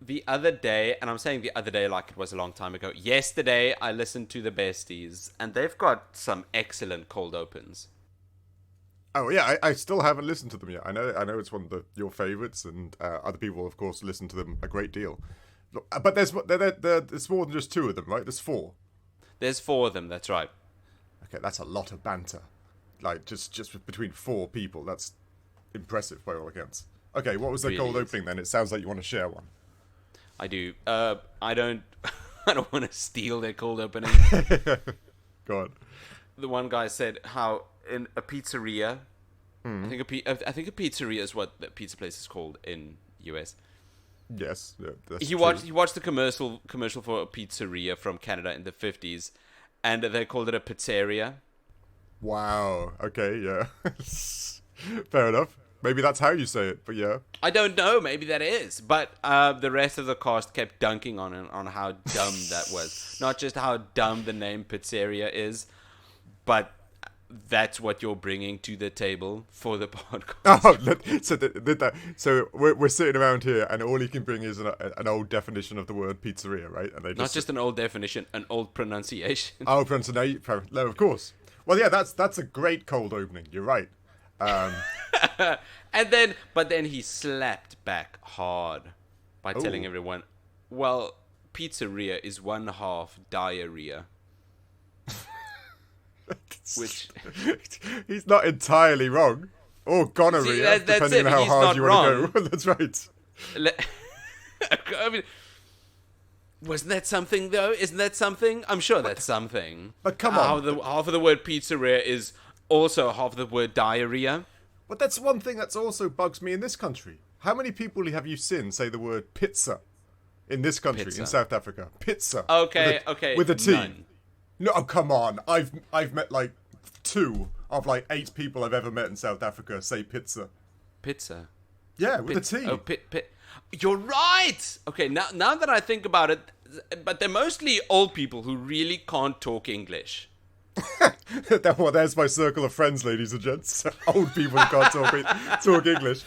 the other day, and I'm saying the other day like it was a long time ago. Yesterday, I listened to the Besties, and they've got some excellent cold opens. Oh yeah, I still haven't listened to them yet. I know it's one of your favorites, and other people, of course, listen to them a great deal. Look, but there's more than just two of them, right? There's four. There's four of them. That's right. Okay, that's a lot of banter. Like just between four people, that's impressive by all accounts. Okay, what was the cold opening then? It sounds like you want to share one. I do. I don't. I don't want to steal their cold opening. Go on. The one guy said how in a pizzeria, I think a pizzeria is what the pizza place is called in US. Yes, yeah, that's He watched the commercial for a pizzeria from Canada in the 50s, and they called it a pizzeria. Wow. Okay. Yeah. Fair enough. Maybe that's how you say it, but yeah. I don't know. Maybe that is. But the rest of the cast kept dunking on how dumb that was. Not just how dumb the name pizzeria is, but that's what you're bringing to the table for the podcast. So we're sitting around here, and all you can bring is an old definition of the word pizzeria, right? And they not just an old definition, an old pronunciation. Oh, pronunciation. No, of course. Well, yeah, that's a great cold opening. You're right. But then he slapped back hard by telling everyone, well, pizzeria is one half diarrhea. Which he's not entirely wrong. Or gonorrhea, depending on how hard you want to go. That's right. I mean, wasn't that something, though? Isn't that something? I'm sure that's something. But come on. Half of the word pizzeria is also half of the word diarrhea. But that's one thing that's also bugs me in this country. How many people have you seen say the word pizza in this country, in South Africa? Pizza. Okay. With a T. None. No, oh, come on. I've met like 2 of like 8 people I've ever met in South Africa say pizza. Pizza. Yeah, with a T. Oh, You're right. Okay, now that I think about it, but they're mostly old people who really can't talk English. Well, there's my circle of friends, ladies and gents. Old people who can't talk English.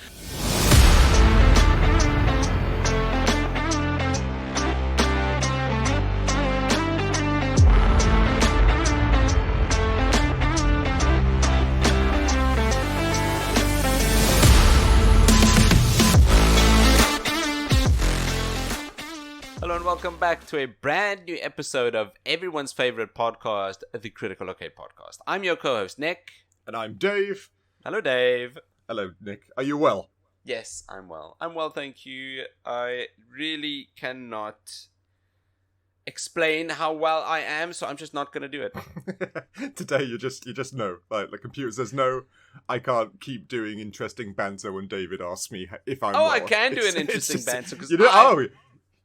Hello and welcome back to a brand new episode of everyone's favorite podcast, the Critical OK Podcast. I'm your co-host, Nick. And I'm Dave. Hello, Dave. Hello, Nick. Are you well? Yes, I'm well. I'm well, thank you. I really cannot explain how well I am, so I'm just not going to do it. Today, you just know. Like, the computer says, no, I can't keep doing interesting banter when David asks me if I'm well. I can do an interesting banter.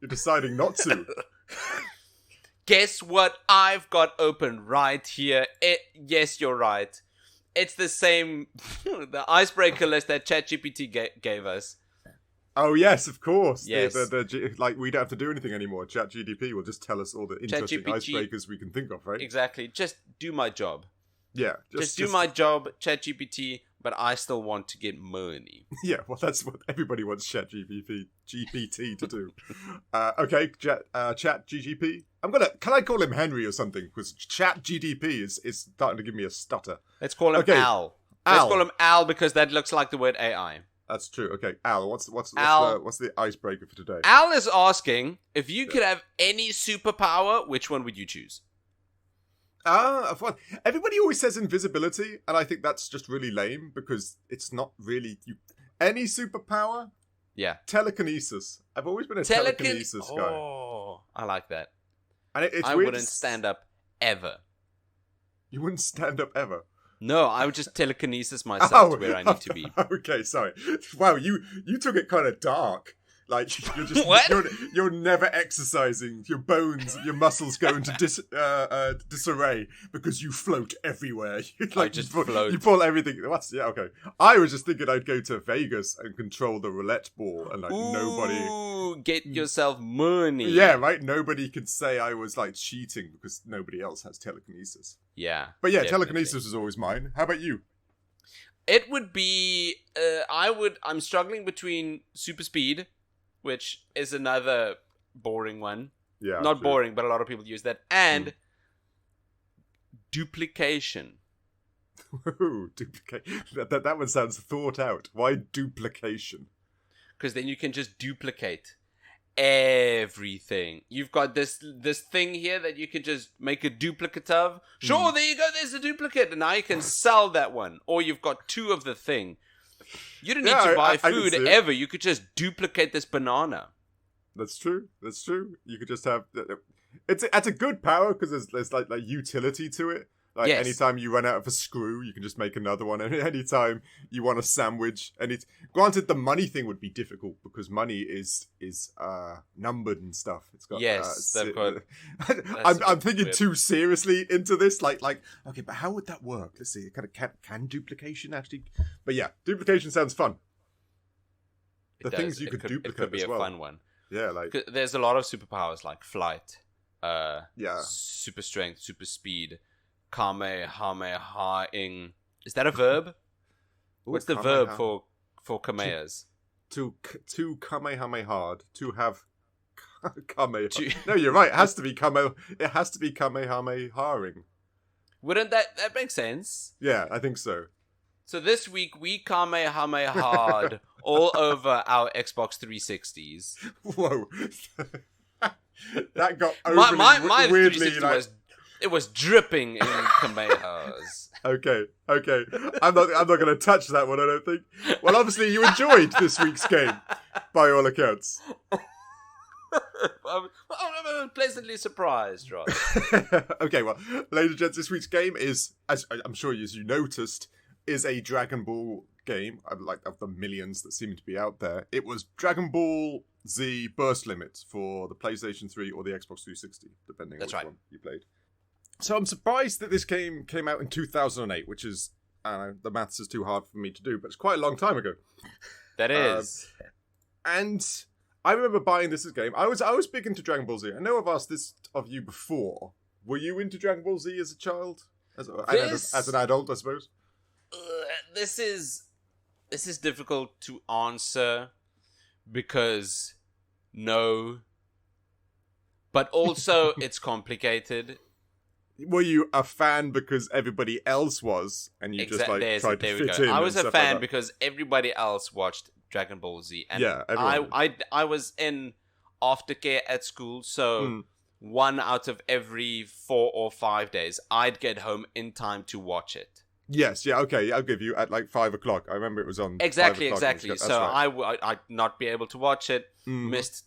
You're deciding not to. Guess what I've got open right here? Yes, you're right. It's the same, the icebreaker list that ChatGPT gave us. Oh, yes, of course. Yes. Like, we don't have to do anything anymore. ChatGPT will just tell us all the interesting icebreakers we can think of, right? Exactly. Just do my job. Yeah. Just do my job, ChatGPT, but I still want to get money. Yeah, well, that's what everybody wants GPT to do. Okay, ChatGPT. Can I call him Henry or something? Because ChatGPT is starting to give me a stutter. Let's call him Al. Let's call him Al because that looks like the word AI. That's true. Okay, Al, what's the icebreaker for today? Al is asking, if you could have any superpower, which one would you choose? Everybody always says invisibility, and I think that's just really lame because it's not really any superpower. Yeah, telekinesis. I've always been a telekinesis guy. Oh, I like that. And it's I weird wouldn't stand up ever. You wouldn't stand up ever. No, I would just telekinesis myself to where I need to be. Okay, sorry. Wow, you took it kind of dark. Like, you're just you're never exercising. Your bones, your muscles go into disarray because you float everywhere. I just float. You pull everything. Okay. I was just thinking I'd go to Vegas and control the roulette ball and nobody get yourself money. Yeah, right. Nobody could say I was like cheating because nobody else has telekinesis. Yeah, but yeah, definitely. Telekinesis is always mine. How about you? It would be. I'm struggling between super speed which is another boring one. Yeah, not true. boring, but a lot of people use that. And duplication. Ooh, duplicate. That one sounds thought out. Why duplication? Because then you can just duplicate everything. You've got this thing here that you can just make a duplicate of. Sure, there you go. There's a duplicate, and now you can sell that one. Or you've got two of the thing. You don't need to buy food ever. You could just duplicate this banana. That's true. You could just have. It's a good power because there's like utility to it. Like anytime you run out of a screw, you can just make another one. And anytime you want a sandwich, granted the money thing would be difficult because money is numbered and stuff. It's got they've got. I'm thinking weird. Too seriously into this. Like okay, but how would that work? Let's see. Kind of can duplication actually? But yeah, duplication sounds fun. Things you could duplicate it could be as well. A fun one. Yeah, like there's a lot of superpowers like flight, yeah, super strength, super speed. Kamehameha-ing. Is that a verb? What's the verb for kamehas? To kamehameha. To have kamehameha. No, you're right. It has to be kamehameha-ing. Wouldn't that make sense? Yeah, I think so. So this week we kamehameha all over our Xbox 360s. Whoa. That got overly weirdly like... It was dripping in Kamehas. Okay. I'm not going to touch that one, I don't think. Well, obviously you enjoyed this week's game, by all accounts. I'm pleasantly surprised, Ross. Okay, well, ladies and gents, this week's game is, as I'm sure as you noticed, is a Dragon Ball game. Like of the millions that seem to be out there. It was Dragon Ball Z Burst Limit for the PlayStation 3 or the Xbox 360, depending on which one you played. So I'm surprised that this game came out in 2008, which is, I don't know, the maths is too hard for me to do, but it's quite a long time ago. That is. And I remember buying this game. I was big into Dragon Ball Z. I know I've asked this of you before. Were you into Dragon Ball Z as a child? As an adult, I suppose? This is difficult to answer because no. But also it's complicated. Were you a fan because everybody else was, and you just tried to fit in? I was a fan because everybody else watched Dragon Ball Z, and I was in aftercare at school, so 1 out of every 4 or 5 days, I'd get home in time to watch it. Yes, yeah, okay, I'll give you at like 5 o'clock. I remember it was on. Exactly. So right. I'd not be able to watch it. Missed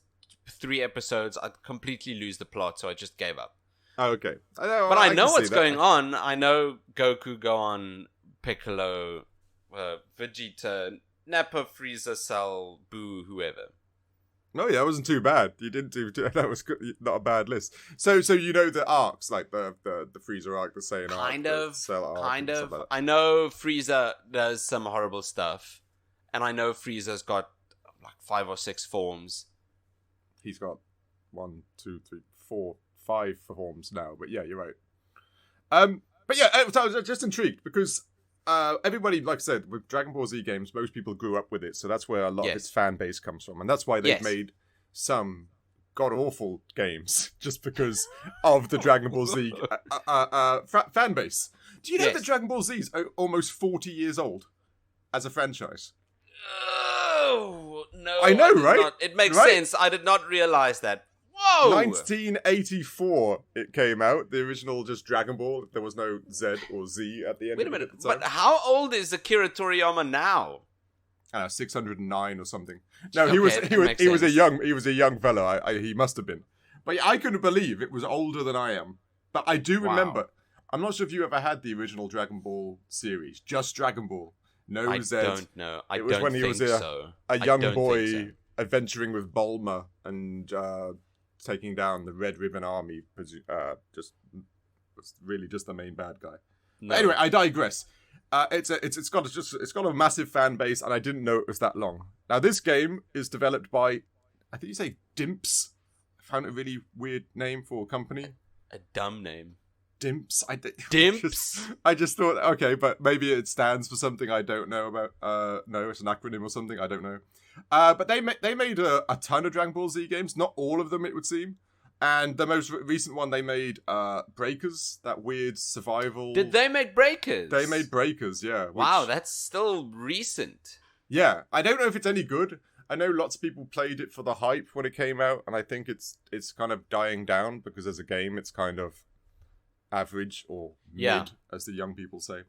3 episodes. I'd completely lose the plot, so I just gave up. Oh, okay. But I know what's going on. I know Goku, Gohan, Piccolo, Vegeta, Nappa, Frieza, Cell, Boo, whoever. No, yeah, that wasn't too bad. You didn't do that was not a bad list. So you know the arcs, like the Frieza arc, the Saiyan arc, the Cell arc, kind of. Like I know Frieza does some horrible stuff, and I know Frieza's got like 5 or 6 forms. He's got 1, 2, 3, 4, 5 forms now, but yeah, you're right. But yeah, I was just intrigued because everybody, like I said, with Dragon Ball Z games, most people grew up with it, so that's where a lot of its fan base comes from, and that's why they've made some god-awful games just because of the Dragon Ball Z fan base. Do you know that Dragon Ball Z is almost 40 years old as a franchise? Oh, no. I know, right? It makes sense. I did not realize that. Whoa! 1984 it came out. The original just Dragon Ball. There was no Z or Z at the end. Wait a minute. But how old is Akira Toriyama now? 609 or something. No, he was a young fellow. He must have been. But I couldn't believe it was older than I am. But I do remember. I'm not sure if you ever had the original Dragon Ball series, just Dragon Ball. No Z. I don't know. It was when he was a young boy adventuring with Bulma and taking down the Red Ribbon Army. Just the main bad guy. No. Anyway, I digress. It's got a massive fan base, and I didn't know it was that long. Now, this game is developed by, I think you say Dimps. I found a really weird name for a company. A dumb name. Dimps. Dimps? I just thought, okay, but maybe it stands for something I don't know about. No, it's an acronym or something. I don't know. But they made a ton of Dragon Ball Z games. Not all of them, it would seem. And the most recent one, they made Breakers, that weird survival. Did they make Breakers? They made Breakers, yeah. Wow, that's still recent. Yeah, I don't know if it's any good. I know lots of people played it for the hype when it came out, and I think it's kind of dying down because as a game, it's kind of average or mid, as the young people say.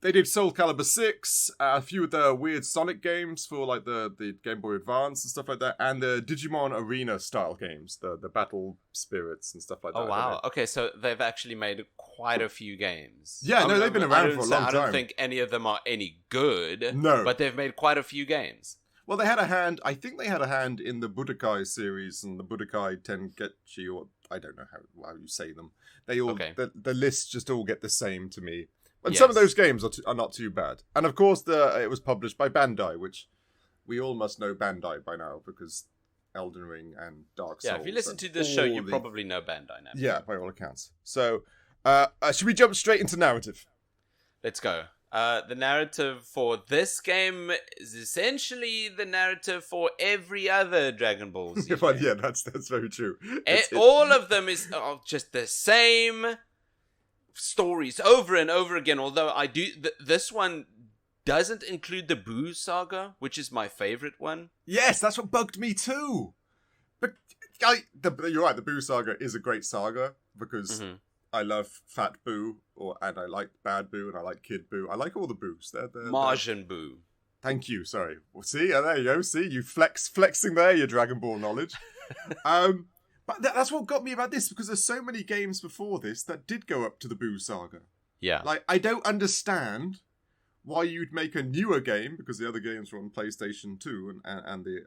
They did Soul Calibur 6, a few of the weird Sonic games for like the Game Boy Advance and stuff like that, and the Digimon Arena style games, the Battle Spirits and stuff like that. Oh wow! Okay, so they've actually made quite a few games. Yeah, no, they've been around for a long time. I don't think any of them are any good. No, but they've made quite a few games. Well, they had a hand. I think they had a hand in the Budokai series and the Budokai Tenkaichi, or I don't know how you say them. They all the lists just all get the same to me. And some of those games are not too bad. And of course, it was published by Bandai, which we all must know Bandai by now because Elden Ring and Dark Souls. Yeah, if you listen to this show, you probably know Bandai now. Yeah, by all accounts. So, should we jump straight into narrative? Let's go. The narrative for this game is essentially the narrative for every other Dragon Ball Z game. Yeah, that's very true. All of them is just the same stories over and over again, although I do this one doesn't include the Boo saga, which is my favorite one. Yes, that's what bugged me too. But you're right, the Boo saga is a great saga because I love Fat Boo, and I like Bad Boo, and I like Kid Boo. I like all the Boos. They're Majin Boo. Thank you. Sorry. Well, see, there you go. See, you flexing there your Dragon Ball knowledge. But that's what got me about this, because there's so many games before this that did go up to the Boo saga. Yeah. Like, I don't understand why you'd make a newer game, because the other games were on PlayStation 2 and the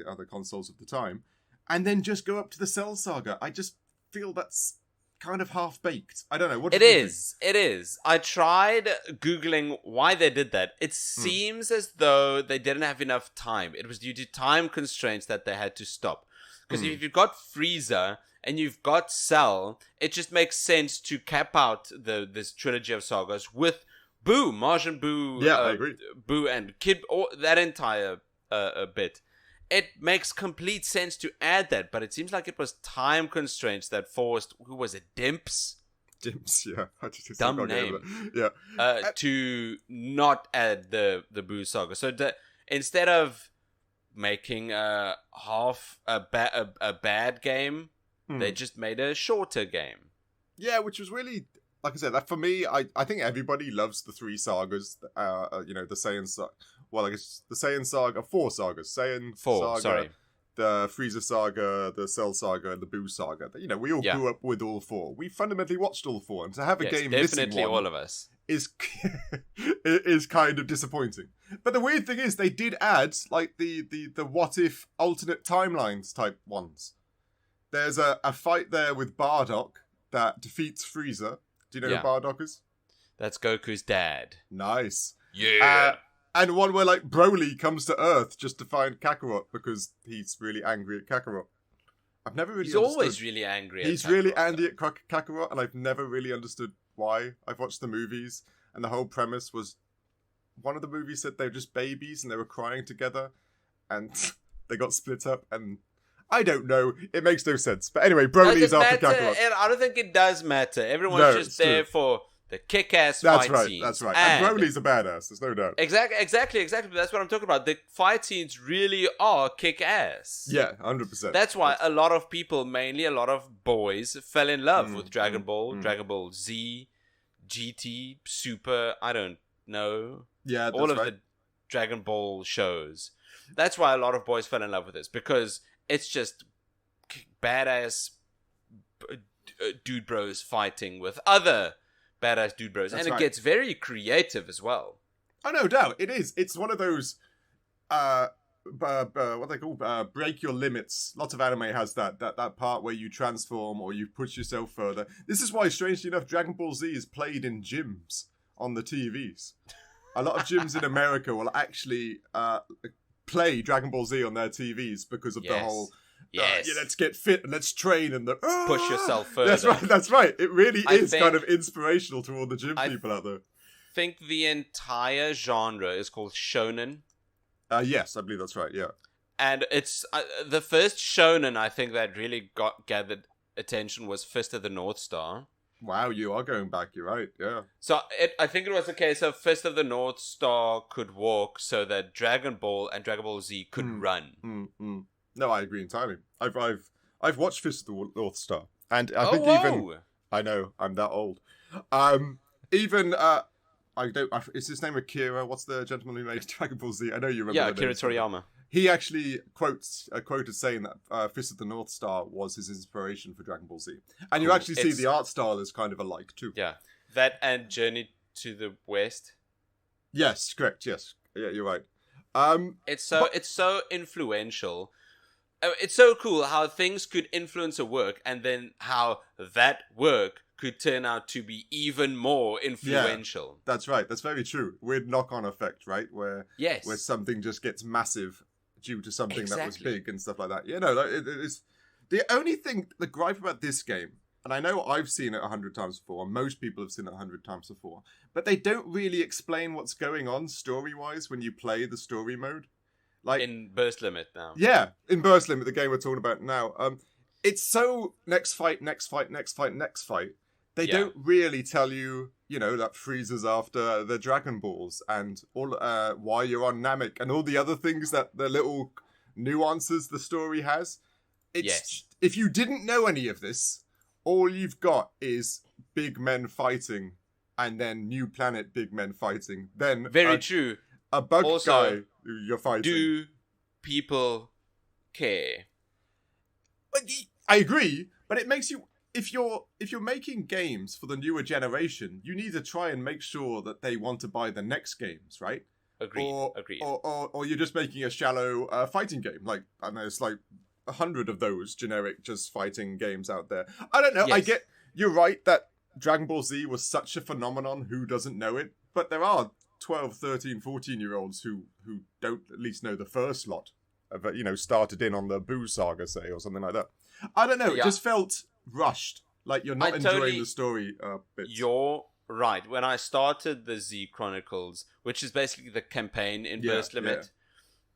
other consoles of the time, and then just go up to the Cell saga. I just feel that's kind of half-baked. I don't know. What do you think? It is. I tried Googling why they did that. It seems as though they didn't have enough time. It was due to time constraints that they had to stop. Because if you've got Frieza and you've got Cell, it just makes sense to cap out this trilogy of sagas with Boo, Majin Boo, I agree. Boo and Kid, that entire bit. It makes complete sense to add that, but it seems like it was time constraints that forced, who was it, Dimps? Dimps, yeah. Dumb name. Yeah. To not add the Boo saga. So instead of making a bad game, they just made a shorter game. Yeah, which was really, like I said, that for me, I think everybody loves the three sagas. The Saiyan saga. Well, I guess the Saiyan saga, 4 sagas. Saiyan saga, the Frieza saga, the Cell saga, and the Boo saga. We all grew up with all 4. We fundamentally watched all 4, and to have a game missing one, all of us, is kind of disappointing. But the weird thing is, they did add like the what if alternate timelines type ones. There's a fight there with Bardock that defeats Frieza. Do you know who Bardock is? That's Goku's dad. Nice. Yeah. And one where like Broly comes to Earth just to find Kakarot because he's really angry at Kakarot. I've never really understood. He's always really angry at Kakarot. He's really angry at Kakarot, and I've never really understood why. I've watched the movies, and the whole premise was one of the movies said they were just babies and they were crying together, and they got split up, and I don't know. It makes no sense. But anyway, Broly is after Kakarot. I don't think it does matter. Everyone's just there for the kick-ass fight scenes. That's right. And Broly's a badass, there's no doubt. Exactly. That's what I'm talking about. The fight scenes really are kick-ass. Yeah, 100%. That's why a lot of people, mainly a lot of boys, fell in love with Dragon Ball, Dragon Ball Z, GT, Super, I don't know. Yeah, that's all of right. the Dragon Ball shows. That's why a lot of boys fell in love with this, because it's just badass dude bros fighting with other badass dude bros. That's and it gets very creative as well. Oh, no doubt. It is. It's one of those, what they call, break your limits. Lots of anime has that part where you transform or you push yourself further. This is why, strangely enough, Dragon Ball Z is played in gyms on the TVs. A lot of gyms in America will actually play Dragon Ball Z on their TVs because of the whole Yes. Let's get fit and let's train and Push yourself further. That's right. It really is kind of inspirational to all the gym people out there. I think the entire genre is called shonen. Yes, I believe that's right, yeah. And it's the first shonen I think that really gathered attention was Fist of the North Star. Wow, you are going back, you're right, yeah. So I think it was a case of Fist of the North Star could walk so that Dragon Ball and Dragon Ball Z could run. No, I agree entirely. I've watched Fist of the North Star, and I think even I know I'm that old. Is his name Akira? What's the gentleman who made Dragon Ball Z? I know you remember. Yeah, Akira Toriyama. He actually quoted saying that Fist of the North Star was his inspiration for Dragon Ball Z. And you actually see the art style is kind of alike too. Yeah. That and Journey to the West. Yes, correct, yes. Yeah, you're right. It's so influential. It's so cool how things could influence a work and then how that work could turn out to be even more influential. Yeah, that's right. That's very true. Weird knock-on effect, right? Where something just gets massive due to something that was big and stuff like that. Yeah, no, it is the only thing. The gripe about this game, and I know I've seen it 100 times before, and most people have seen it 100 times before, but they don't really explain what's going on story-wise when you play the story mode. Like in Burst Limit now. Yeah, in Burst Limit, the game we're talking about now. It's so next fight. They don't really tell you, that Frieza's after the Dragon Balls and all why you're on Namek and all the other things that the little nuances the story has. If you didn't know any of this, all you've got is big men fighting and then new planet big men fighting. Then very true. A bug guy who you're fighting. Do people care? I agree, but it makes you. If you're making games for the newer generation, you need to try and make sure that they want to buy the next games, right? Agreed. Or you're just making a shallow fighting game. Like, I don't know, it's like 100 of those generic just fighting games out there. I don't know. Yes. You're right that Dragon Ball Z was such a phenomenon. Who doesn't know it? But there are 12, 13, 14-year-olds who don't at least know the first lot of started in on the Boo saga, say, or something like that. I don't know. It just felt rushed. Like you're not enjoying the story bits. You're right. When I started the Z Chronicles, which is basically the campaign in Burst Limit,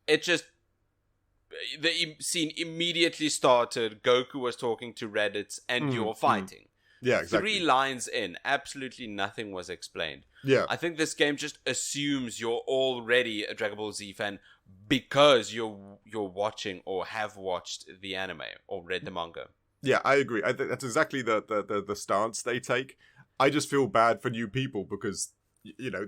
it just the scene immediately started. Goku was talking to Raditz, and you're fighting. Yeah, exactly. 3 lines in, absolutely nothing was explained. Yeah. I think this game just assumes you're already a Dragon Ball Z fan because you're watching or have watched the anime or read the manga. Yeah, I agree. I think that's exactly the stance they take. I just feel bad for new people because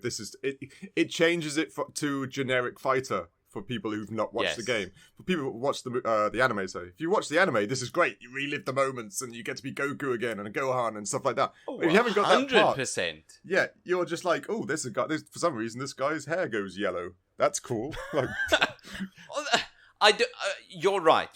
this is it changes it to generic fighter for people who've not watched the game. For people who watch the anime, so if you watch the anime, this is great. You relive the moments and you get to be Goku again and Gohan and stuff like that. Oh, if you haven't got that part, 100%. Yeah, you're just like, oh, there's a guy. For some reason, this guy's hair goes yellow. That's cool. Like, you're right.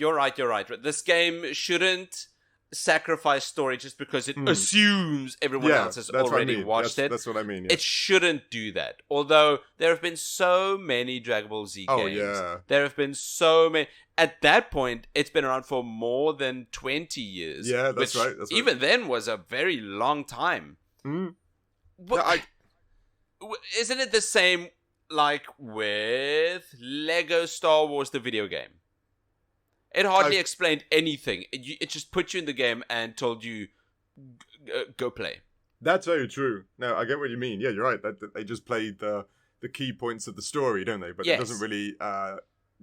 This game shouldn't sacrifice story just because it assumes everyone else has already watched it. That's what I mean. Yeah. It shouldn't do that. Although there have been so many Dragon Ball Z games. Oh, yeah. There have been so many. At that point, it's been around for more than 20 years. Yeah, that's right. Even then was a very long time. Mm. But, isn't it the same like with Lego Star Wars, the video game? It hardly explained anything. It just put you in the game and told you, go play. That's very true. No, I get what you mean. Yeah, you're right. That they just played the key points of the story, don't they? But it doesn't really...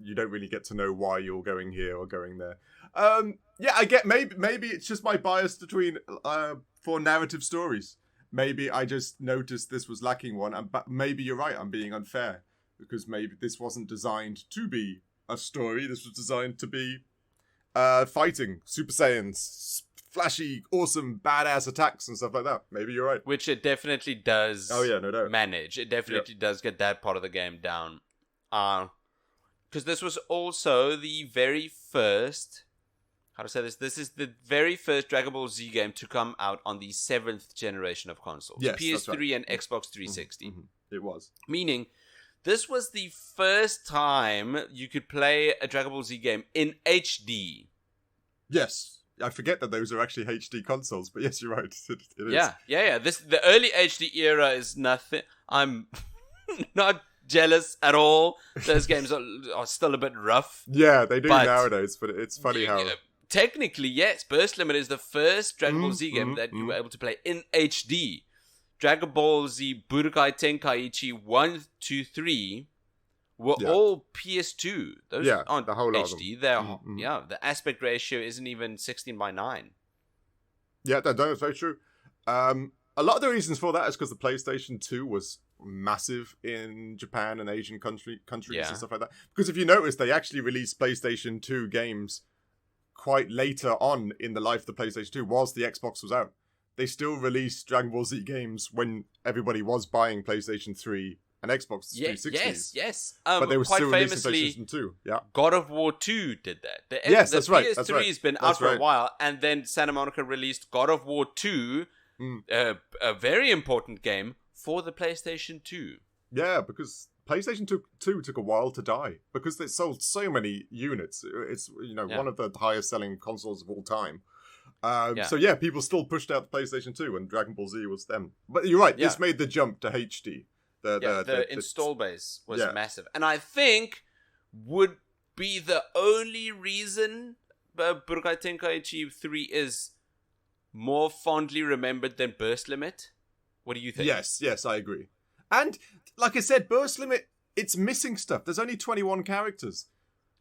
you don't really get to know why you're going here or going there. Yeah, I get... Maybe it's just my bias for narrative stories. Maybe I just noticed this was lacking one. But maybe you're right. I'm being unfair. Because maybe this wasn't designed to be a story. This was designed to be fighting, Super Saiyans, flashy, awesome, badass attacks and stuff like that. Maybe you're right. Which it definitely does. Oh yeah, no doubt. Manage. It definitely does get that part of the game down. Because this was also the very first. How to say this? This is the very first Dragon Ball Z game to come out on the 7th generation of consoles. Yes, PS3 and Xbox 360. Mm-hmm. It was. Meaning, this was the first time you could play a Dragon Ball Z game in HD. Yes, I forget that those are actually HD consoles, but yes, you're right. It is. Yeah. The early HD era is nothing. I'm not jealous at all. Those games are still a bit rough. Yeah, they do nowadays, but it's funny how... Technically, yes, Burst Limit is the first Dragon Ball Z game that you were able to play in HD. Dragon Ball Z Budokai Tenkaichi 1, 2, 3 were all PS2. Those aren't the whole lot HD. They're, the aspect ratio isn't even 16:9. Yeah, that's very true. A lot of the reasons for that is because the PlayStation 2 was massive in Japan and Asian countries and stuff like that. Because if you notice, they actually released PlayStation 2 games quite later on in the life of the PlayStation 2, whilst the Xbox was out. They still released Dragon Ball Z games when everybody was buying PlayStation 3 and Xbox 360s. Yes. But they were quite still releasing famously, PlayStation 2. Yeah. God of War 2 did that. The PS3 has been out for a while, and then Santa Monica released God of War 2, a very important game for the PlayStation 2. Yeah, because PlayStation 2 took a while to die because they sold so many units. It's one of the highest selling consoles of all time. So yeah, people still pushed out the PlayStation 2 and Dragon Ball Z was them. But you're right, this made the jump to HD. The install base was massive. And I think would be the only reason Budokai Tenkaichi 3 is more fondly remembered than Burst Limit. What do you think? Yes, I agree. And like I said, Burst Limit, it's missing stuff. There's only 21 characters.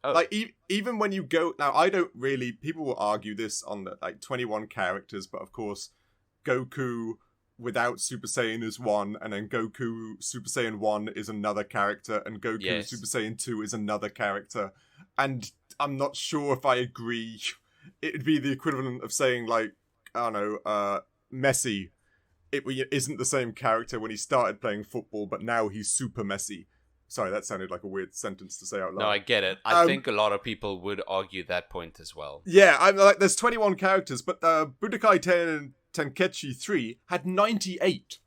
Oh. Like, even when you go... Now, I don't really... People will argue this on the 21 characters, but of course, Goku without Super Saiyan is one, and then Goku Super Saiyan 1 is another character, and Goku Super Saiyan 2 is another character. And I'm not sure if I agree. It'd be the equivalent of saying, I don't know, Messi. It isn't the same character when he started playing football, but now he's Super Messi. Sorry, that sounded like a weird sentence to say out loud. No, I get it. I think a lot of people would argue that point as well. Yeah, there's 21 characters, but Budokai Tenkaichi 3 had 98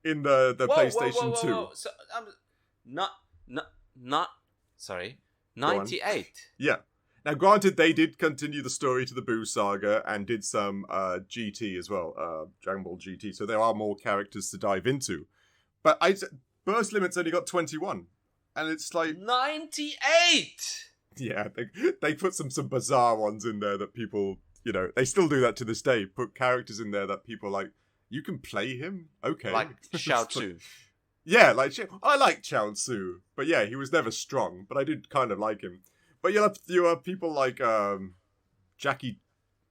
in the PlayStation 2. Whoa. So, sorry, 98. Yeah. Now, granted, they did continue the story to the Boo Saga and did some GT as well, Dragon Ball GT, so there are more characters to dive into. But Burst Limit's only got 21, and it's 98! Yeah, they put some bizarre ones in there that people, they still do that to this day, put characters in there that people you can play him? Okay. Like Xiao-Tzu. Yeah, I like Xiao-Tzu, but yeah, he was never strong, but I did kind of like him. But you have people like Jackie.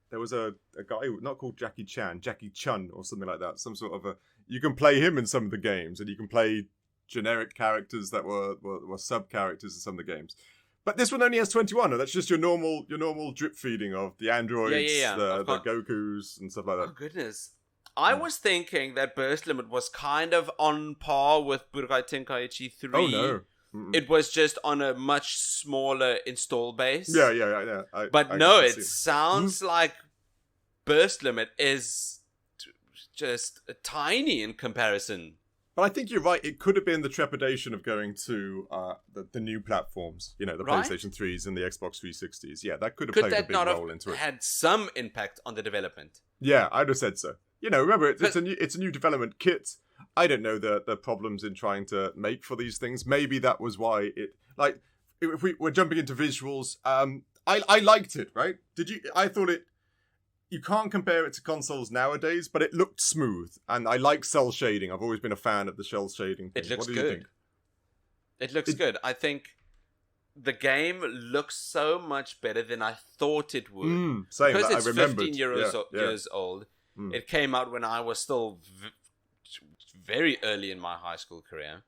There was a guy not called Jackie Chan, Jackie Chun or something like that. Some sort of you can play him in some of the games, and you can play generic characters that were sub characters in some of the games. But this one only has 21, and that's just your normal drip feeding of the androids, the Gokus and stuff like that. Oh goodness. I was thinking that Burst Limit was kind of on par with Budokai Tenkaichi 3. Oh no. Mm-mm. It was just on a much smaller install base. Yeah. It sounds like Burst Limit is just tiny in comparison. But I think you're right. It could have been the trepidation of going to the new platforms, the PlayStation 3s and the Xbox 360s. Yeah, that could have played a big role into it. Had some impact on the development. Yeah, I'd have said so. Remember, it's a new development kit. I don't know the problems in trying to make for these things. Maybe that was why it... if we're jumping into visuals, I liked it, right? Did you... I thought it... You can't compare it to consoles nowadays, but it looked smooth. And I like cel shading. I've always been a fan of the cel shading thing. It looks good. What do you think? It looks good. I think the game looks so much better than I thought it would. Same, because it's I remembered. 15 years old. It came out when I was still very early in my high school career.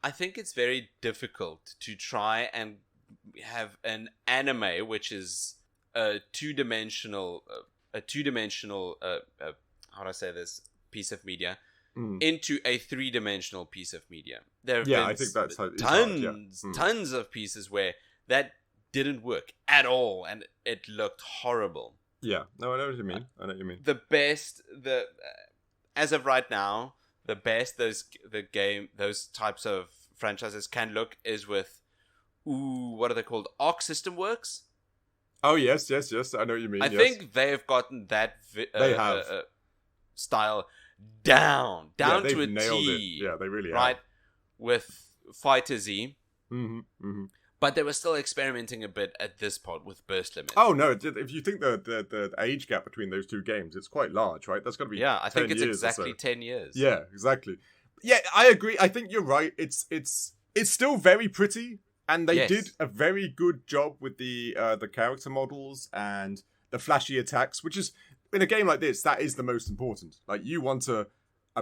I think it's very difficult to try and have an anime which is a two-dimensional how do I say this, piece of media into a three-dimensional piece of media. There have been I think that's tons of pieces where that didn't work at all and it looked horrible. Yeah, no, I know what you mean. The best, as of right now, the best those types of franchises can look is with, what are they called? Arc System Works? Oh yes, yes, yes. I know what you mean. I think they've gotten that they have style down to they've a nailed T. it. Yeah, they really right have. with Fighter Z. Mm-hmm, mm-hmm. But they were still experimenting a bit at this point with burst limits. Oh no! If you think the age gap between those two games, it's quite large, right? That's got to be I think it's years exactly or so. 10 years. Yeah, exactly. Yeah, I agree. I think you're right. It's still very pretty, and they did a very good job with the character models and the flashy attacks, which is in a game like this, that is the most important. Like you want a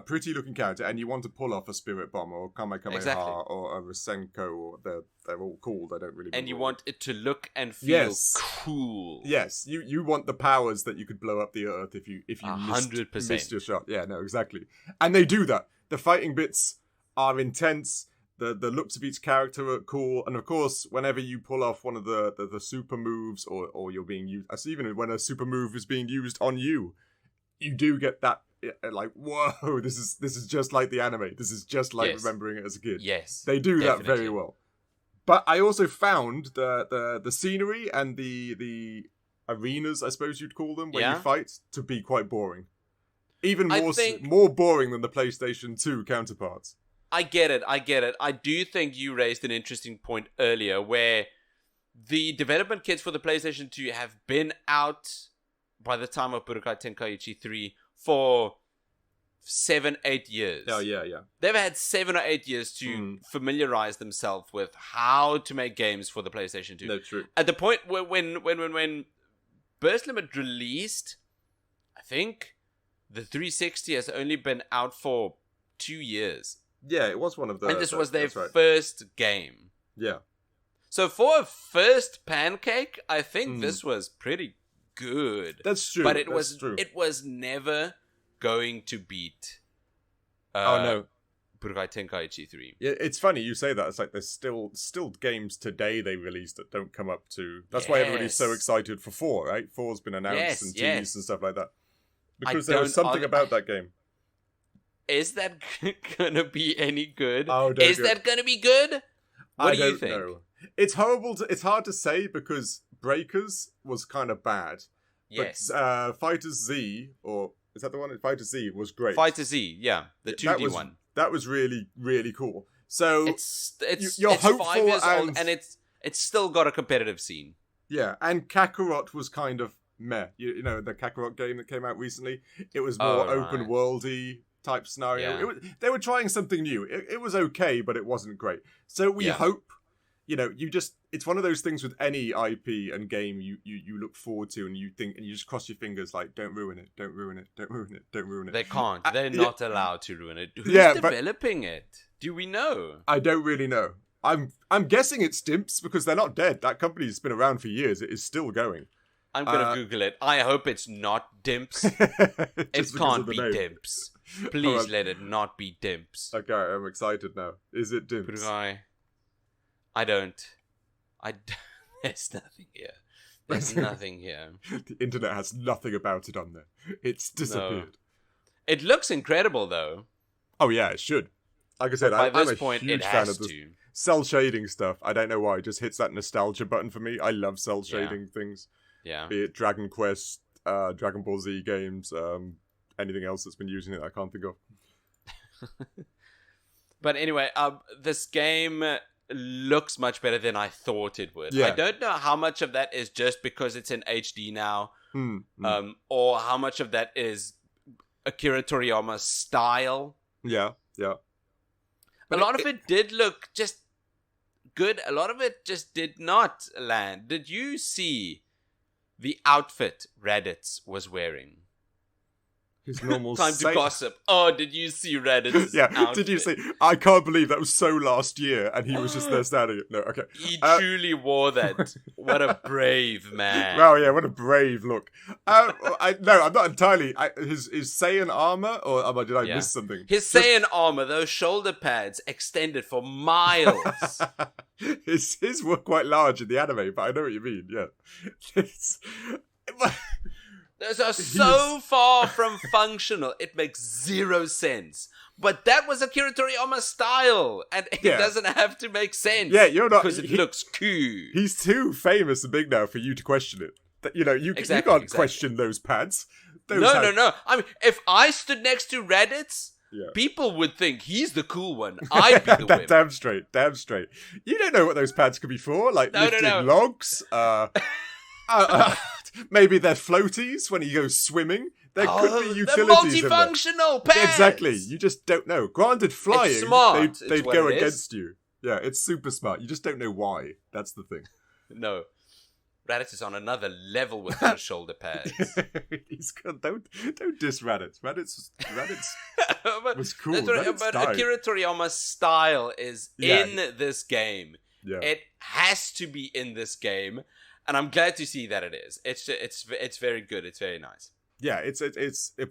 pretty looking character, and you want to pull off a Spirit Bomb or Kamehameha or a Rasenko, or they're all called. I don't really. And you want it to look and feel cool. Yes, you want the powers that you could blow up the earth if you 100% missed your shot. Yeah, no, exactly. And they do that. The fighting bits are intense. The looks of each character are cool, and of course, whenever you pull off one of the super moves, or you're being used, even when a super move is being used on you, you do get that. Like, whoa, this is just like the anime. This is just like remembering it as a kid. Yes, they do definitely. that very well. But I also found the scenery and the arenas, I suppose you'd call them, where you fight, to be quite boring. Even more boring than the PlayStation 2 counterparts. I get it. I do think you raised an interesting point earlier, where the development kits for the PlayStation 2 have been out by the time of Budokai Tenkaichi 3 for 7-8 years. Oh, yeah. They've had 7 or 8 years to familiarize themselves with how to make games for the PlayStation 2. No, true. At the point where when Burst Limit released, I think the 360 has only been out for 2 years. Yeah, it was one of the... And this was their first game. Yeah. So for a first pancake, I think this was pretty good. That's true. But it was never going to beat Budokai Tenkaichi 3. Yeah, it's funny you say that. It's like there's still games today they released that don't come up to... That's why everybody's so excited for 4, right? 4's been announced and teased and stuff like that. Because there was something about that game. Is that gonna be any good? Oh, is that gonna be good? What do you think? Know. It's horrible. It's hard to say because Breakers was kind of bad. Yes. But Fighter Z, or is that the one? Fighter Z was great. Fighter Z, yeah, the 2D one. That was really, really cool. So you're hopeful 5 years old, and it's still got a competitive scene. Yeah, and Kakarot was kind of meh. You know the Kakarot game that came out recently. It was more open worldy type scenario. Yeah. They were trying something new. It was okay, but it wasn't great. So we hope, it's one of those things with any IP and game you look forward to, and you think, and you just cross your fingers like, don't ruin it, don't ruin it, don't ruin it, don't ruin it. They can't. They're not allowed to ruin it. Who's developing it? Do we know? I don't really know. I'm guessing it's Dimps because they're not dead. That company's been around for years. It is still going. I'm gonna Google it. I hope it's not Dimps. It can't be Dimps. Please let it not be Dimps. Okay, I'm excited now. Is it Dimps? I don't. There's nothing here. There's nothing here. The internet has nothing about it on there. It's disappeared. No. It looks incredible, though. Oh yeah, it should. Like I said, I'm a huge fan of this cell shading stuff. I don't know why. It just hits that nostalgia button for me. I love cell shading things. Yeah. Be it Dragon Quest, Dragon Ball Z games, anything else that's been using it I can't think of. But anyway, this game looks much better than I thought it would. Yeah. I don't know how much of that is just because it's in HD now, or how much of that is Akira Toriyama's style. Yeah. But a lot of it did look just good. A lot of it just did not land. Did you see the outfit Raditz was wearing? His normal Time to gossip. Oh, did you see Raditz? outfit? Did you see? I can't believe that was so last year and he was just there standing. No, okay. He truly wore that. What a brave man. Wow, yeah, what a brave look. I'm not entirely. His Saiyan armor, or did I miss something? His Saiyan armor, those shoulder pads extended for miles. His were quite large in the anime, but I know what you mean, yeah. Those are so far from functional. It makes zero sense. But that was Akira Toriyama's style, and it doesn't have to make sense. Yeah, you're not because it looks cool. He's too famous and big now for you to question it. You can't question those pads. No. I mean, if I stood next to Raditz, people would think he's the cool one. I'd be the wimp. Damn straight. You don't know what those pads could be for, like lifting logs. Maybe they're floaties when he goes swimming. There could be utilities they're multifunctional pads. Exactly. You just don't know. Granted, flying, it's smart. they'd go against you. Yeah, it's super smart. You just don't know why. That's the thing. No. Raditz is on another level with those shoulder pads. He's good. Don't diss Raditz. Raditz was cool. But Akira Toriyama's style is in this game. Yeah. It has to be in this game, and I'm glad to see that it is. It's very good. It's very nice. Yeah, it's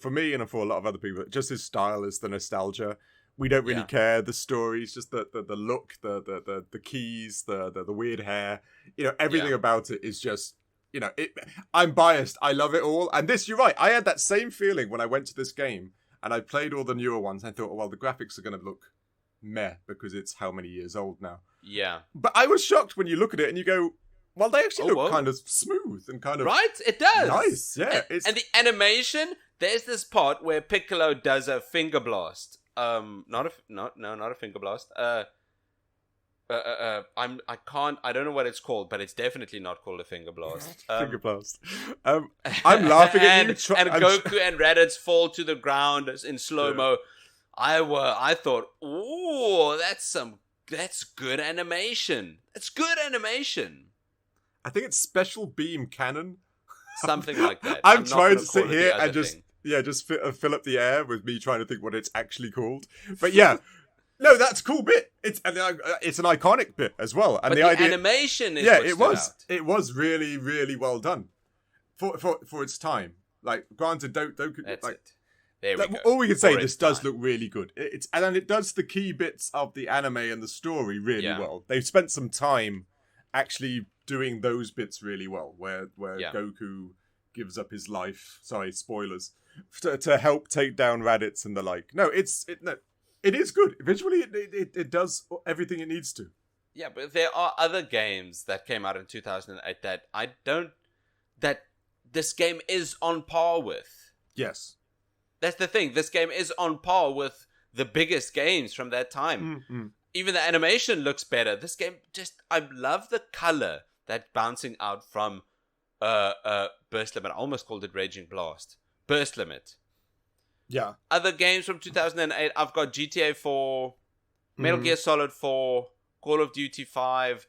for me and for a lot of other people. Just his style is the nostalgia. We don't really care. The stories, just the look, the keys, the weird hair. Everything about it is just, I'm biased. I love it all. And this, you're right. I had that same feeling when I went to this game and I played all the newer ones. I thought, well, the graphics are going to look meh because it's how many years old now. Yeah. But I was shocked when you look at it and you go, well, they actually look kind of smooth and kind of... Right? It does. Nice, yeah. And the animation, there's this part where Piccolo does a finger blast. Not a finger blast. I don't know what it's called, but it's definitely not called a finger blast. Finger blast. I'm laughing at you. And Goku and Raditz fall to the ground in slow-mo. I thought, ooh, that's good animation. It's good animation. I think it's special beam cannon. Something like that. I'm trying to sit here and just fill up the air with me trying to think what it's actually called. But yeah, no, that's a cool bit. It's an iconic bit as well. And the idea, animation is it was really, really well done for its time. Like, granted, don't that's like. It. There we go. All we can say, this does look really good. And it does the key bits of the anime and the story really well. They've spent some time actually doing those bits really well, where Goku gives up his life. Sorry, spoilers. To help take down Raditz and the like. No, it is good. Visually, it does everything it needs to. Yeah, but there are other games that came out in 2008 that this game is on par with. Yes. That's the thing. This game is on par with the biggest games from that time. Mm-hmm. Even the animation looks better. This game I love the color that's bouncing out from Burst Limit. I almost called it Raging Blast. Burst Limit. Yeah. Other games from 2008, I've got GTA 4, Metal Gear Solid 4, Call of Duty 5,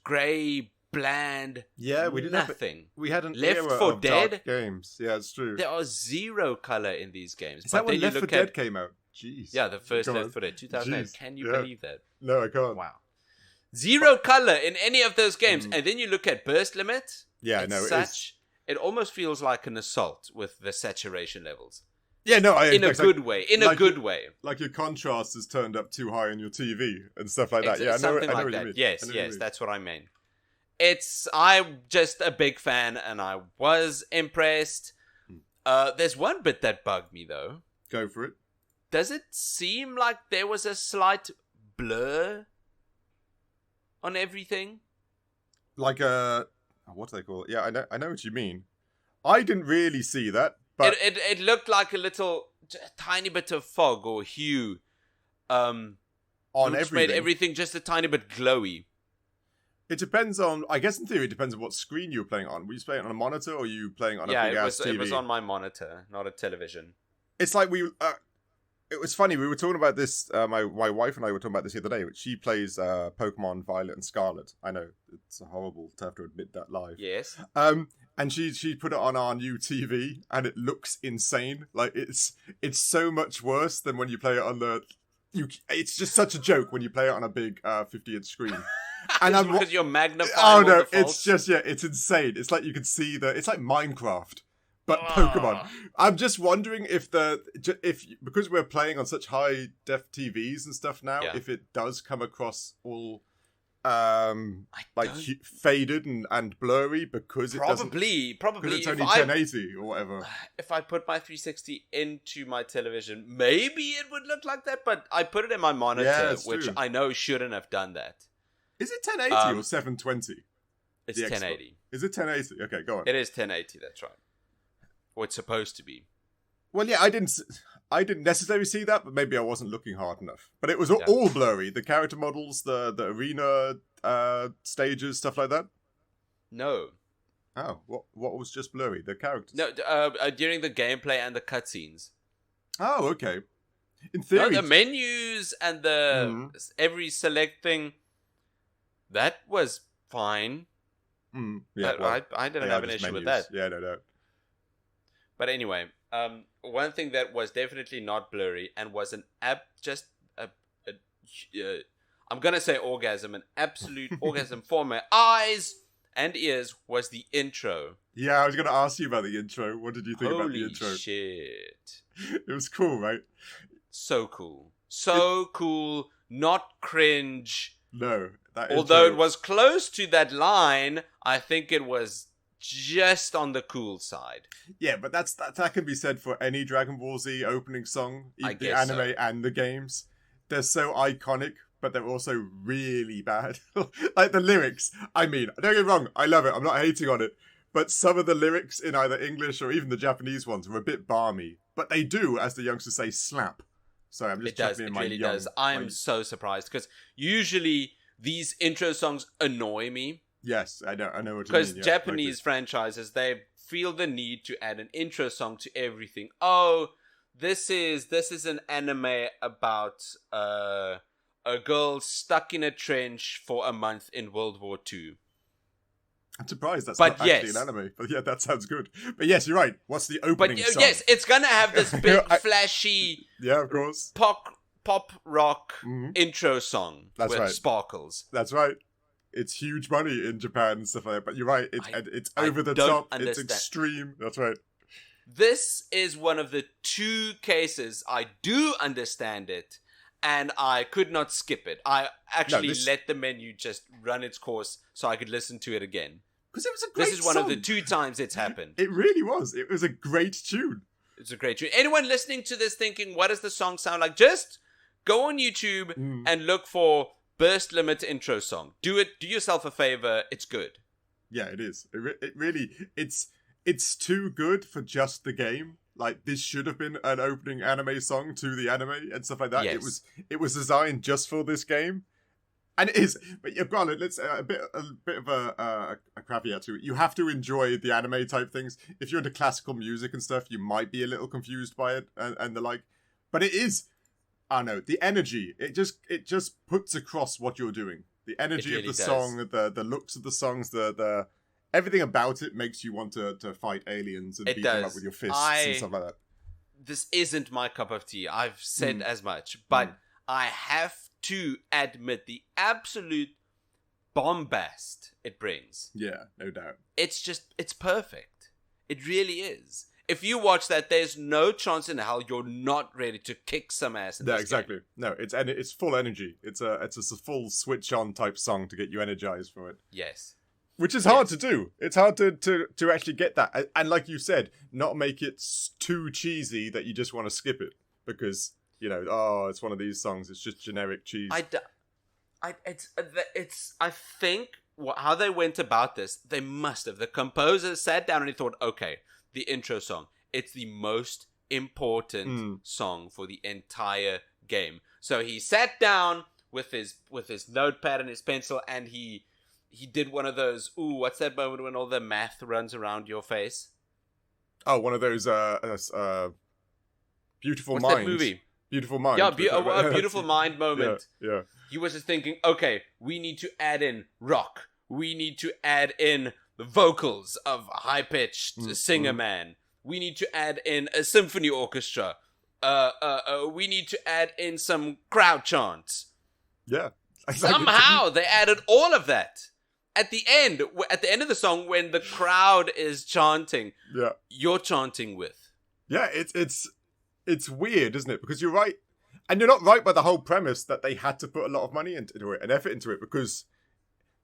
grey, bland. Yeah, we didn't nothing. We had an Left era 4 of Dead dark games. Yeah, it's true. There are zero color in these games. Is that when Left 4 Dead came out? Jeez. Yeah, the first Left 4 Dead, 2008. Jeez. Can you believe that? No, I can't. Wow. Zero color in any of those games. And then you look at Burst Limit. Yeah, no, it almost feels like an assault with the saturation levels. Yeah, no, in a good way. A good way. Like your contrast is turned up too high on your TV and stuff like that. Yeah, something I know like what that. you mean. Yes, that's what I mean. I'm just a big fan, and I was impressed. There's one bit that bugged me though. Go for it. Does it seem like there was a slight blur on everything? Like what do they call it? Yeah, I know what you mean. I didn't really see that, but it looked like a tiny bit of fog or hue on everything. Made everything just a tiny bit glowy. It depends on, I guess in theory, it depends on what screen you were playing on. Were you playing on a monitor or were you playing on a big-ass TV? Yeah, it was on my monitor, not a television. It's like it was funny, we were talking about this, my wife and I were talking about this the other day. She plays Pokemon Violet and Scarlet. I know, it's horrible to have to admit that live. Yes. And she put it on our new TV and it looks insane. Like, it's so much worse than when you play it on it's just such a joke when you play it on a big 50-inch screen. And because you're magnifying. Oh no, it's just it's insane. It's like you can see it's like Minecraft, but Pokemon. I'm just wondering if because we're playing on such high def TVs and stuff now, if it does come across all faded and blurry because probably it's only 1080 or whatever. If I put my 360 into my television, maybe it would look like that. But I put it in my monitor, which true. I know shouldn't have done that. Is it 1080 or 720? It's 1080. Is it 1080? Okay, go on. It is 1080. That's right. Or it's supposed to be. Well, yeah, I didn't necessarily see that, but maybe I wasn't looking hard enough. But it was all blurry. The character models, the arena stages, stuff like that. No. Oh, what was just blurry? The characters. No, during the gameplay and the cutscenes. Oh, okay. In theory, the menus and the every select thing, that was fine. Yeah, I didn't have an issue with that. Yeah, no. But anyway, one thing that was definitely not blurry and was an I'm gonna say orgasm, an absolute orgasm for my eyes and ears was the intro. Yeah, I was gonna ask you about the intro. What did you think about the intro? Holy shit! It was cool, right? So cool, so cool. Not cringe. No, although it was close to that line, I think it was just on the cool side. Yeah, but that can be said for any Dragon Ball Z opening song, the anime and the games. They're so iconic, but they're also really bad. Like the lyrics. I mean, don't get me wrong, I love it. I'm not hating on it. But some of the lyrics in either English or even the Japanese ones are a bit balmy. But they do, as the youngsters say, slap. So I'm just chucking in my really does. I'm so surprised because usually these intro songs annoy me. Yes, I know what you mean. Because Japanese franchises, they feel the need to add an intro song to everything. Oh, this is an anime about a girl stuck in a trench for a month in World War II. I'm surprised that's not actually an anime. But yeah, that sounds good. But yes, you're right. What's the opening song? Yes, it's gonna have this big, flashy... Yeah, of course. Pop rock intro song with sparkles. That's right. It's huge money in Japan and stuff like that. But you're right. It's over the top. It's extreme. That's right. This is one of the two cases I do understand it, and I could not skip it. I actually let the menu just run its course so I could listen to it again. Because it was a great song. This is one of the two times it's happened. It really was. It was a great tune. It's a great tune. Anyone listening to this thinking, what does the song sound like? Just go on YouTube and look for Burst Limit intro song. Do yourself a favor. It's good. Yeah, it is. It really, it's too good for just the game. Like, this should have been an opening anime song to the anime and stuff like that. Yes. It was designed just for this game. And it is, but you've got let's a bit of a caveat to it. You have to enjoy the anime type things. If you're into classical music and stuff, you might be a little confused by it and the like. But it is, I don't know, the energy. It just puts across what you're doing. The energy of the song, the looks of the songs, the everything about it makes you want to fight aliens and beat them up with your fists and stuff like that. This isn't my cup of tea. I've said as much, but I have to admit the absolute bombast it brings. Yeah, no doubt. It's perfect. It really is. If you watch that, there's no chance in hell you're not ready to kick some ass in this exactly. game. No, it's full energy. It's a full switch on type song to get you energized for it. Yes. Which is hard to do. It's hard to actually get that. And like you said, not make it too cheesy that you just want to skip it. Because, it's one of these songs. It's just generic cheese. I think how they went about this, they must have. The composer sat down and he thought, okay, the intro song, it's the most important song for the entire game. So he sat down with his notepad and his pencil and he did one of those, what's that moment when all the math runs around your face? Oh, one of those Beautiful Mind. What's that movie? Beautiful Mind. Yeah, a Beautiful Mind moment. Yeah. He was just thinking, okay, we need to add in rock. We need to add in the vocals of a high-pitched singer man. We need to add in a symphony orchestra. We need to add in some crowd chants. Yeah. Exactly. Somehow they added all of that. At the end of the song, when the crowd is chanting, you're chanting with. Yeah, it's weird, isn't it? Because you're right. And you're not right by the whole premise that they had to put a lot of money into it and effort into it because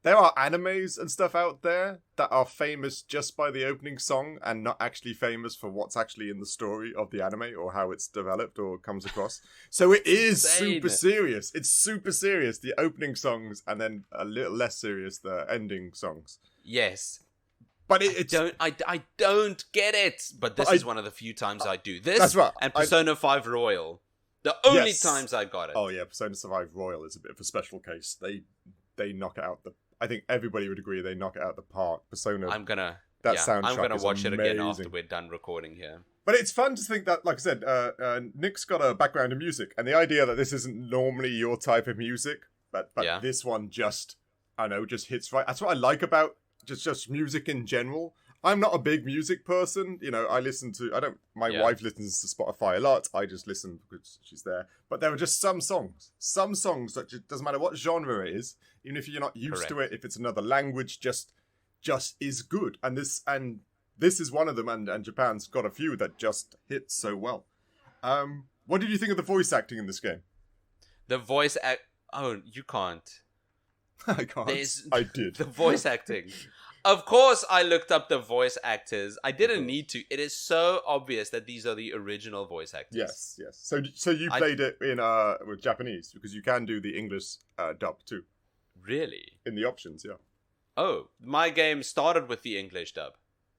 there are animes and stuff out there that are famous just by the opening song and not actually famous for what's actually in the story of the anime or how it's developed or comes across. So it is super serious. It's super serious, the opening songs, and then a little less serious, the ending songs. Yes. But I don't get it. But this is one of the few times I do this. That's right. And Persona 5 Royal. The only times I got it. Oh yeah, Persona 5 Royal is a bit of a special case. They knock it out I think everybody would agree they knock it out the park. Persona. I'm gonna soundtrack watch amazing. it again after we're done recording here. But it's fun to think that, like I said, Nick's got a background in music, and the idea that this isn't normally your type of music, but this one just hits right. That's what I like about just music in general. I'm not a big music person, I listen to, my wife listens to Spotify a lot, I just listen because she's there, but there are just some songs that just, doesn't matter what genre it is, even if you're not used to it, if it's another language, just is good, and this is one of them, and Japan's got a few that just hit so well. What did you think of the voice acting in this game? The you can't. I can't. I did. The voice acting. Of course, I looked up the voice actors. I didn't need to. It is so obvious that these are the original voice actors. Yes. So you played it in with Japanese because you can do the English dub too. Really? In the options, yeah. Oh, my game started with the English dub.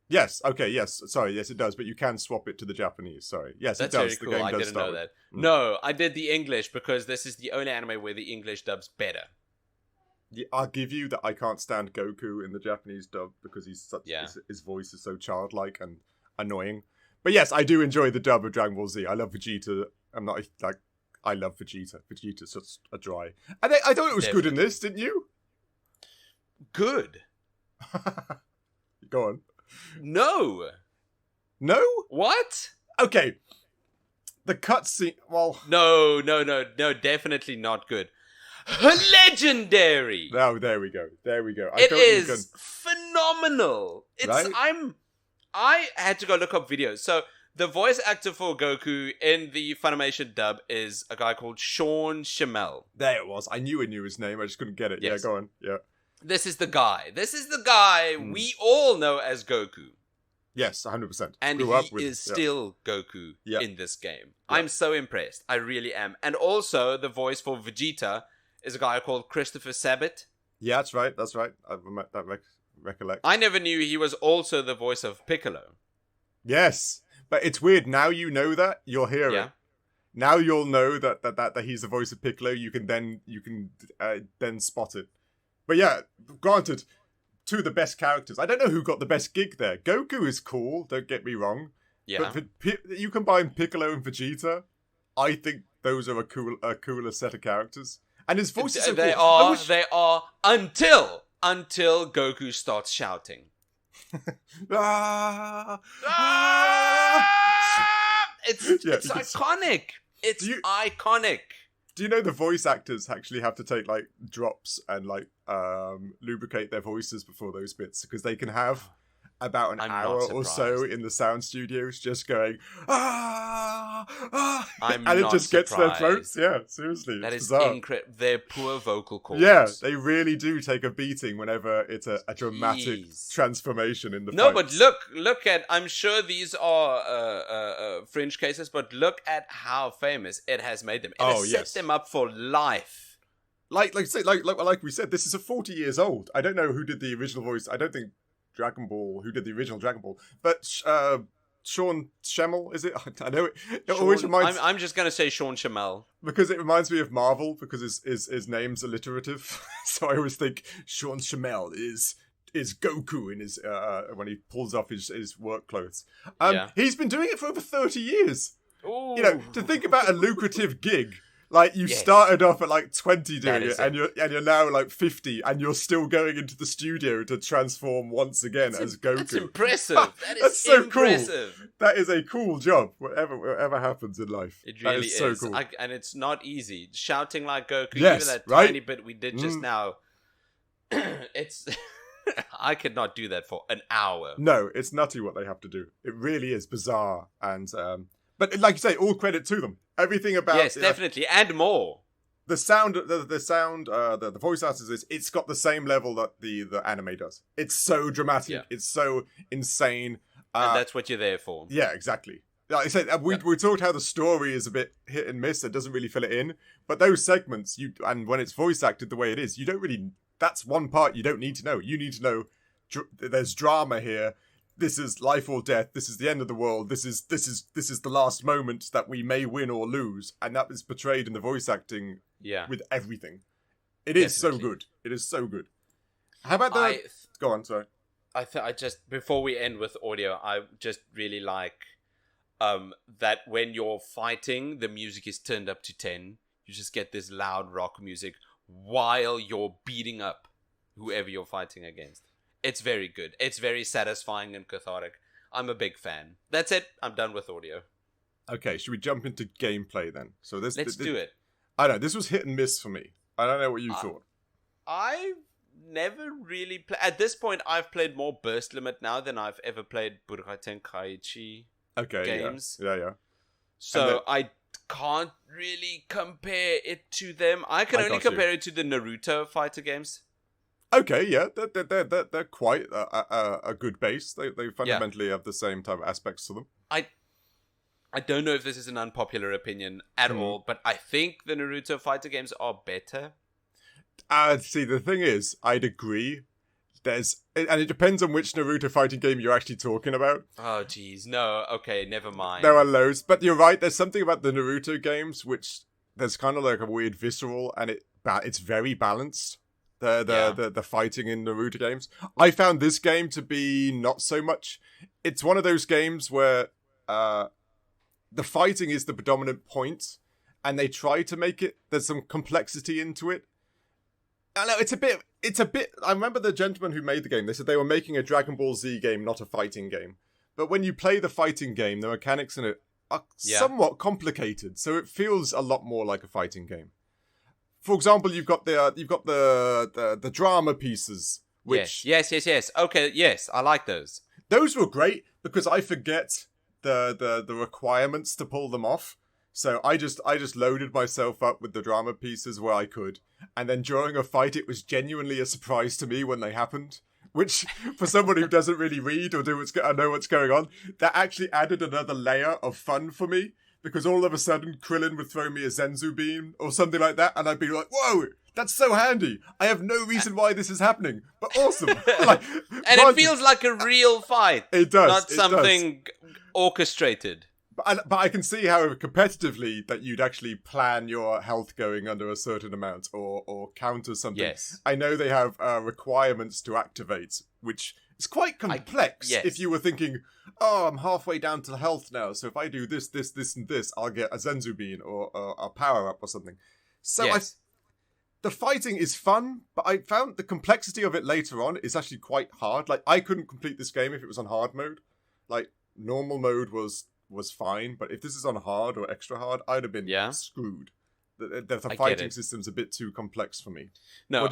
Yes. Okay. Yes. Sorry. Yes, it does. But you can swap it to the Japanese. Sorry. Yes, That's it does. very cool. The game I does didn't start know with... that. No, I did the English because this is the only anime where the English dub's better. Yeah, I'll give you that I can't stand Goku in the Japanese dub because his voice is so childlike and annoying. But yes, I do enjoy the dub of Dragon Ball Z. I love Vegeta. I love Vegeta. Vegeta's such a dry. And I thought it was good in this, didn't you? Good. Go on. No. No? What? Okay. The cutscene. Well. No. Definitely not good. Legendary. Oh, there we go. It is phenomenal. I had to go look up videos. So the voice actor for Goku in the Funimation dub is a guy called Sean Schimmel. There it was. I knew his name. I just couldn't get it. Yes. Yeah, go on. Yeah. This is the guy we all know as Goku. Yes, 100%. And he is still Goku in this game. Yeah. I'm so impressed. I really am. And also the voice for Vegeta is a guy called Christopher Sabat. Yeah, that's right. That recollect. I never knew he was also the voice of Piccolo. Yes, but it's weird. Now you know that, you'll hear it. Now you'll know that he's the voice of Piccolo. You can then spot it. But yeah, granted, two of the best characters. I don't know who got the best gig there. Goku is cool. Don't get me wrong. Yeah. But you combine Piccolo and Vegeta, I think those are a cooler set of characters. And his voice is so cool. They are until Goku starts shouting. It's iconic. It's iconic. Do you know the voice actors actually have to take like drops and lubricate their voices before those bits because they can have about an hour or so in the sound studios just going and it just gets their throats. Yeah, seriously, that is incredible. Their poor vocal cords. Yeah, they really do take a beating whenever it's a dramatic transformation in the fights. But look at, I'm sure these are fringe cases, but look at how famous it has made them. It has set them up for life. Like we said, this is 40 years old. I don't know who did the original voice. I don't think Dragon Ball, who did the original Dragon Ball, but Sean Schemmel, is it? I know it always reminds. I'm just gonna say Sean Schemmel because it reminds me of Marvel because his name's alliterative. So I always think Sean Schemmel is Goku in his when he pulls off his work clothes. He's been doing it for over 30 years. Ooh. To think about a lucrative gig. Like, you started off at, 20 doing it, and you're now, 50, and you're still going into the studio to transform once again as Goku. That's impressive. That's so impressive. Cool. That is a cool job, whatever happens in life. It really is. So cool. And it's not easy. Shouting like Goku, even that tiny bit we did just now, it's... I could not do that for an hour. No, it's nutty what they have to do. It really is bizarre, and... But like you say, all credit to them. Everything about definitely, and more. the sound, the voice actors is, it's got the same level that the anime does. It's so dramatic. Yeah. It's so insane. And that's what you're there for. Yeah, exactly. Like I said, we talked how the story is a bit hit and miss. It doesn't really fill it in. But those segments, and when it's voice acted the way it is, you don't really. That's one part you don't need to know. You need to know there's drama here. This is life or death. This is the end of the world. This is the last moment that we may win or lose, and that is portrayed in the voice acting. Yeah. With everything, it is so good. It is so good. How about the? Go on, sorry. I just before we end with audio, I just really like. That when you're fighting, the music is turned up to 10. You just get this loud rock music while you're beating up whoever you're fighting against. It's very good. It's very satisfying and cathartic. I'm a big fan. That's it. I'm done with audio. Okay, should we jump into gameplay then? So let's do it. I know, this was hit and miss for me. I don't know what you thought. I've never really played... At this point, I've played more Burst Limit now than I've ever played Budokai Tenkaichi. Games. Yeah. So I can't really compare it to them. I can only compare it to the Naruto fighter games. Okay, yeah, they're quite a good base. They fundamentally have the same type of aspects to them. I don't know if this is an unpopular opinion at all, but I think the Naruto fighter games are better. See, the thing is, I'd agree. And it depends on which Naruto fighting game you're actually talking about. Oh, jeez. No, okay, never mind. There are loads. But you're right, there's something about the Naruto games which there's kind of like a weird visceral, and it's very balanced. The fighting in Naruto games. I found this game to be not so much. It's one of those games where the fighting is the predominant point, and they try to make it, there's some complexity into it. I know, it's a bit, I remember the gentleman who made the game, they said they were making a Dragon Ball Z game, not a fighting game. But when you play the fighting game, the mechanics in it are somewhat complicated, so it feels a lot more like a fighting game. For example, you've got the drama pieces, which... Yes. Okay, yes, I like those. Those were great, because I forget the requirements to pull them off. So I just loaded myself up with the drama pieces where I could. And then during a fight, it was genuinely a surprise to me when they happened. Which, for someone who doesn't really read or know what's going on, that actually added another layer of fun for me. Because all of a sudden, Krillin would throw me a Zenzu beam or something like that. And I'd be like, whoa, that's so handy. I have no reason why this is happening. But awesome. And it feels like a real fight. It does. Not something orchestrated. But I can see how competitively that you'd actually plan your health going under a certain amount or counter something. Yes. I know they have requirements to activate, which is quite complex. If you were thinking, oh, I'm halfway down to health now, so if I do this, and this, I'll get a Zenzu Bean or a power-up or something. So the fighting is fun, but I found the complexity of it later on is actually quite hard. Like, I couldn't complete this game if it was on hard mode. Like, normal mode was fine, but if this is on hard or extra hard, I'd have been screwed. The fighting system's a bit too complex for me. No,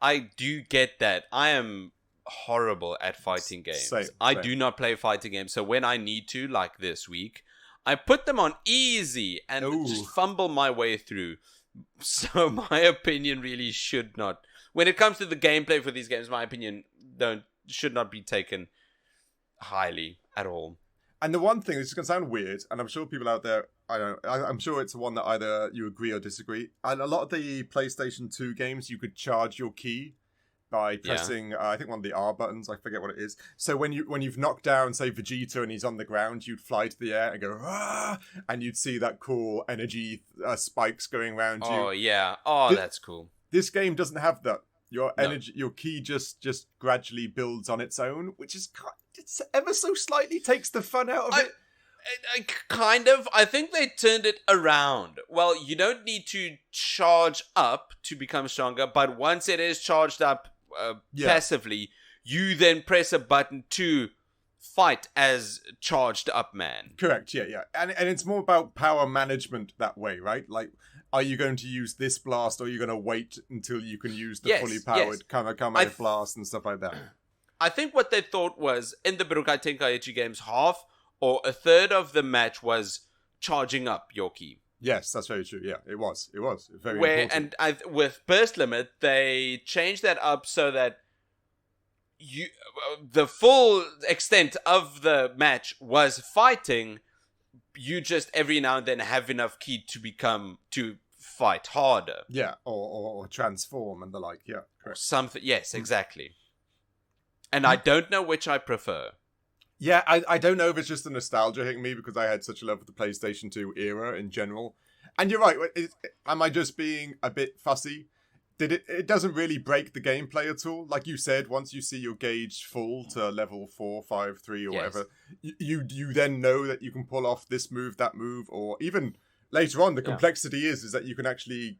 I do get that. I am horrible at fighting games. Same. I do not play fighting games, so when I need to, like this week, I put them on easy and just fumble my way through. So my opinion really should not... When it comes to the gameplay for these games, my opinion should not be taken highly at all. And the one thing, this is going to sound weird, and I'm sure people out there, I'm sure it's one that either you agree or disagree. And a lot of the PlayStation 2 games, you could charge your key by pressing, I think one of the R buttons, I forget what it is. So when you've knocked down, say, Vegeta and he's on the ground, you'd fly to the air and go, ah, and you'd see that cool energy spikes going around you. Oh, yeah. Oh, that's cool. This game doesn't have that. Your energy, your key just gradually builds on its own, which is it's ever so slightly takes the fun out of it. I think they turned it around. Well, you don't need to charge up to become stronger, but once it is charged up passively, you then press a button to fight as charged up man. Correct, yeah. And it's more about power management that way, right? Like, are you going to use this blast, or are you going to wait until you can use the fully powered Kamehameha blast and stuff like that? I think what they thought was, in the Budokai Tenkaichi games, half or a third of the match was charging up your ki. Yes, that's very true. Yeah, it was very Where important. with burst limit, they changed that up so that the full extent of the match was fighting. You just every now and then have enough ki to fight harder. Yeah, or transform and the like. Yeah, correct. Something. Yes, exactly. And I don't know which I prefer. Yeah, I don't know if it's just the nostalgia hitting me because I had such a love for the PlayStation 2 era in general. And you're right. Am I just being a bit fussy? It doesn't really break the gameplay at all. Like you said, once you see your gauge full to level 4, 5, 3 or whatever, you then know that you can pull off this move, that move, or even later on, the complexity is that you can actually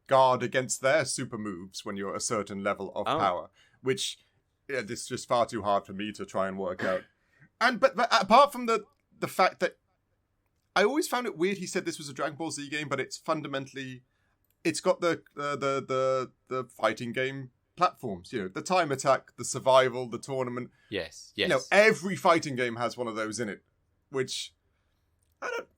guard against their super moves when you're at a certain level of power, which this is just far too hard for me to try and work out. And but apart from the fact that I always found it weird he said this was a Dragon Ball Z game, but it's fundamentally, it's got the fighting game platforms, the time attack, the survival, the tournament. Yes. Every fighting game has one of those in it, which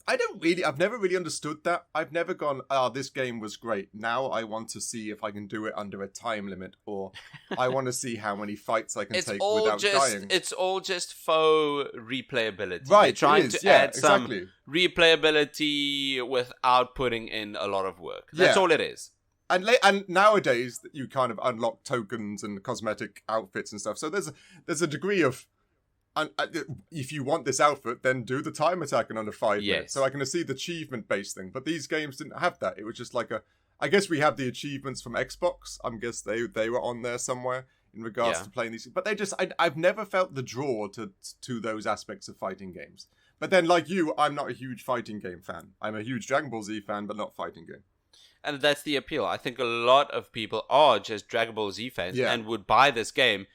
I've never really understood that. I've never gone, this game was great. Now I want to see if I can do it under a time limit, or I want to see how many fights I can take without dying. It's all just faux replayability. Right, they're trying to add some replayability without putting in a lot of work. That's all it is. And nowadays, you kind of unlock tokens and cosmetic outfits and stuff. So there's a degree of, if you want this outfit, then do the time attack in under 5 minutes. So I can see the achievement-based thing. But these games didn't have that. It was just like I guess we have the achievements from Xbox. I guess they were on there somewhere in regards to playing these. But they just, I've never felt the draw to those aspects of fighting games. But then, like you, I'm not a huge fighting game fan. I'm a huge Dragon Ball Z fan, but not fighting game. And that's the appeal. I think a lot of people are just Dragon Ball Z fans and would buy this game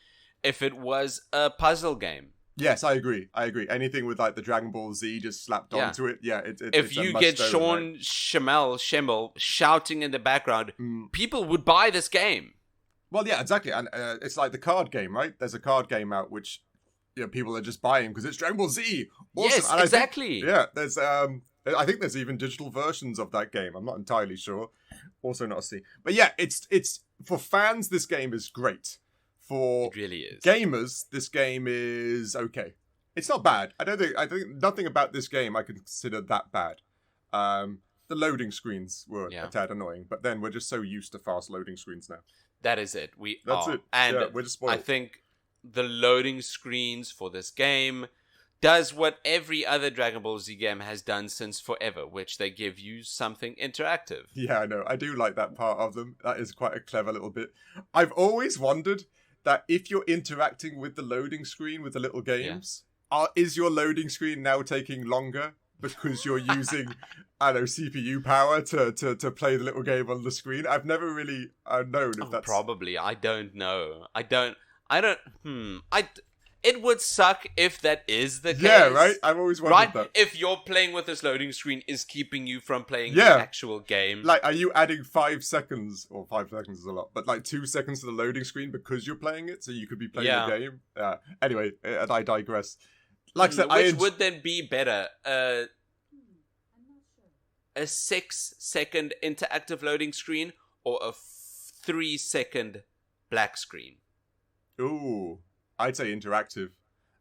if it was a puzzle game. Yes, I agree. Anything with like the Dragon Ball Z just slapped onto it, if you get Sean Schemmel shouting in the background, people would buy this game. Well, yeah, exactly. And it's like the card game, right? There's a card game out which people are just buying because it's Dragon Ball Z. Awesome. Yes, and exactly. There's I think there's even digital versions of that game. I'm not entirely sure. Also not a C. But yeah, it's for fans, this game is great. For it really is. Gamers, this game is okay. It's not bad. I think nothing about this game I can consider that bad. The loading screens were a tad annoying, but then we're just so used to fast loading screens now. That is it. That's it. And we're just spoiled. I think the loading screens for this game does what every other Dragon Ball Z game has done since forever, which they give you something interactive. Yeah, I know. I do like that part of them. That is quite a clever little bit. I've always wondered that if you're interacting with the loading screen with the little games, is your loading screen now taking longer because you're using, CPU power to play the little game on the screen? I've never really known if that's... Probably. I don't know. It would suck if that is the case. Yeah, right? I've always wondered that. If you're playing with this loading screen is keeping you from playing the actual game. Like, are you adding 5 seconds, or 5 seconds is a lot, but like 2 seconds to the loading screen because you're playing it, so you could be playing the game? Anyway, I digress. Like I said, which would then be better? A 6-second interactive loading screen or a 3-second black screen? Ooh. I'd say interactive.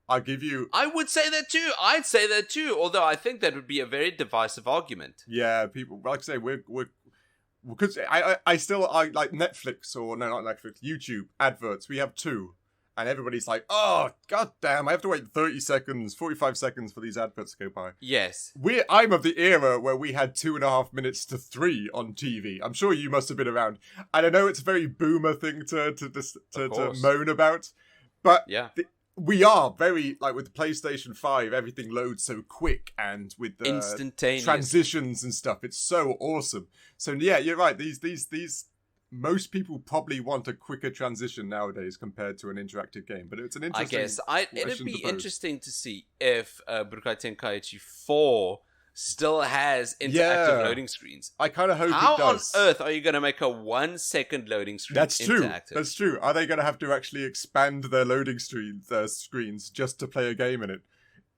I'll give you... I would say that too. I'd say that too. Although I think that would be a very divisive argument. Yeah, people... Like I say, we're because I still... I like Netflix, or no, not Netflix, YouTube adverts. We have 2. And everybody's like, oh, goddamn, I have to wait 30 seconds, 45 seconds for these adverts to go by. Yes. I'm of the era where we had 2.5 minutes to 3 on TV. I'm sure you must have been around. And I know it's a very boomer thing to moan about. But we are very, like with the PlayStation 5, everything loads so quick, and with the instantaneous transitions and stuff, it's so awesome. So yeah, you're right. These most people probably want a quicker transition nowadays compared to an interactive game. But it's an interesting. I guess it'd be interesting to see if Budokai Tenkaichi 4 still has interactive loading screens. I kind of hope How it does. on earth are you going to make a 1-second loading screen interactive? That's true. Are they going to have to actually expand their loading screens just to play a game in it?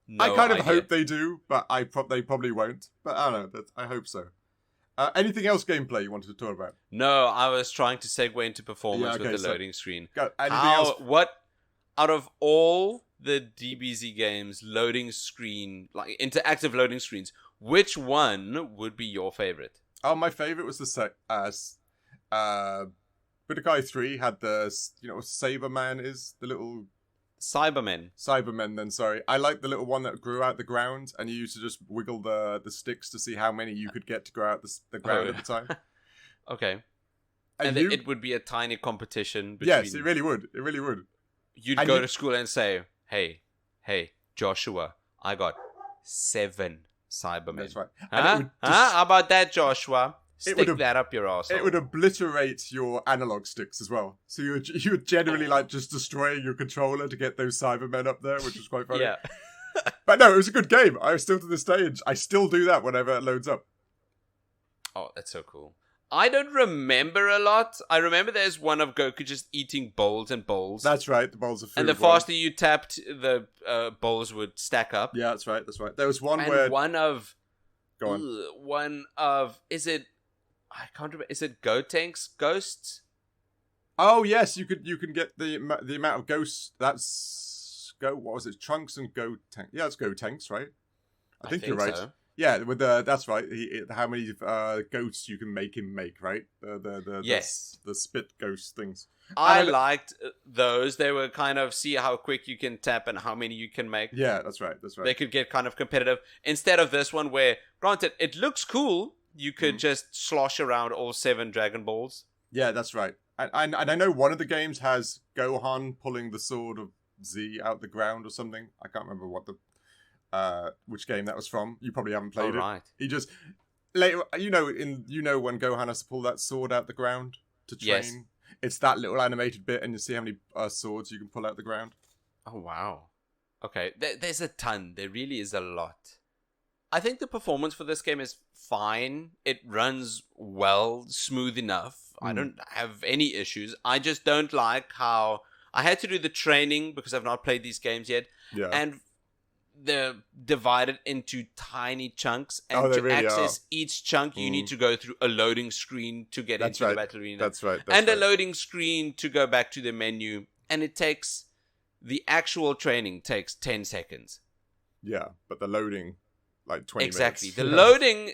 No I kind of idea. hope they do, but they probably won't. But I don't know. I hope so. Anything else gameplay you wanted to talk about? No, I was trying to segue into performance with the so loading screen. anything else? What out of all the DBZ games, loading screen, like interactive loading screens, which one would be your favorite? Oh, my favorite was the Budokai 3 had the, you know what Saberman is? The little... Cybermen. Then, sorry. I like the little one that grew out the ground, and you used to just wiggle the sticks to see how many you could get to grow out the ground at the time. Okay. And it would be a tiny competition between... Yes, it really would. It really would. You'd go to school and say, hey, Joshua, I got 7 Cybermen. That's right. How about that, Joshua? Stick that up your arsehole. It would obliterate your analog sticks as well. So you were generally like just destroying your controller to get those Cybermen up there, which was quite funny. Yeah. But no, it was a good game. I still to this day, I still do that whenever it loads up. Oh, that's so cool. I don't remember a lot. I remember there's one of Goku just eating bowls and bowls. That's right, the bowls of food. And the faster you tapped, the bowls would stack up. Yeah, that's right. There was one and where... Go on. Is it... I can't remember. Is it Ghosts? Oh yes, you can get the amount of ghosts. What was it? Trunks and Tanks. Yeah, it's Tanks, right? I think you're right. So. Yeah, with that's right. How many ghosts you can make him make, right? Yes, the spit ghost things. I liked those. They were kind of see how quick you can tap and how many you can make. Yeah, that's right. They could get kind of competitive instead of this one where, granted, it looks cool. You could just slosh around all 7 Dragon Balls. Yeah, that's right. And I know one of the games has Gohan pulling the sword of Z out the ground or something. I can't remember what which game that was from. You probably haven't played it. Right. He just later, when Gohan has to pull that sword out the ground to train. Yes. It's that little animated bit, and you see how many swords you can pull out the ground. Oh wow. Okay, there's a ton. There really is a lot. I think the performance for this game is fine. It runs well, smooth enough. I don't have any issues. I just don't like how I had to do the training because I've not played these games yet. Yeah. And they're divided into tiny chunks. And to really access each chunk, you need to go through a loading screen to get into the battle arena. That's right. A loading screen to go back to the menu. And it takes... The actual training takes 10 seconds. Yeah, but the loading... like 20 exactly. minutes. The loading...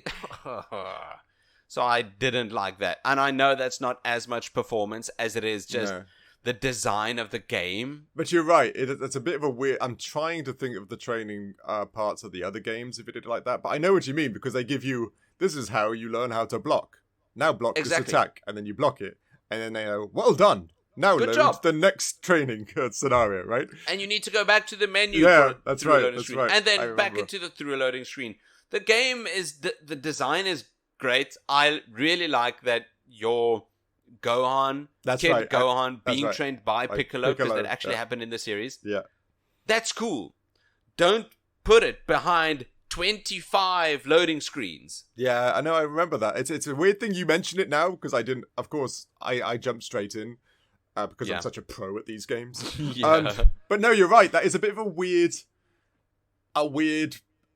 So I didn't like that. And I know that's not as much performance as it is just the design of the game. But you're right. It's a bit of a weird... I'm trying to think of the training parts of the other games if it did like that. But I know what you mean because they give you... This is how you learn how to block. Now block this attack. And then you block it. And then they go, well done. Now load the next training scenario, right? And you need to go back to the menu. Yeah, that's right. And then back into the through a loading screen. The game is... The design is great. I really like that your Gohan, Gohan being trained by Piccolo, because that actually happened in the series. Yeah. That's cool. Don't put it behind 25 loading screens. Yeah, I know. I remember that. It's a weird thing you mention it now because I didn't... Of course, I jumped straight in. Because I'm such a pro at these games. But no, you're right. That is a bit of a weird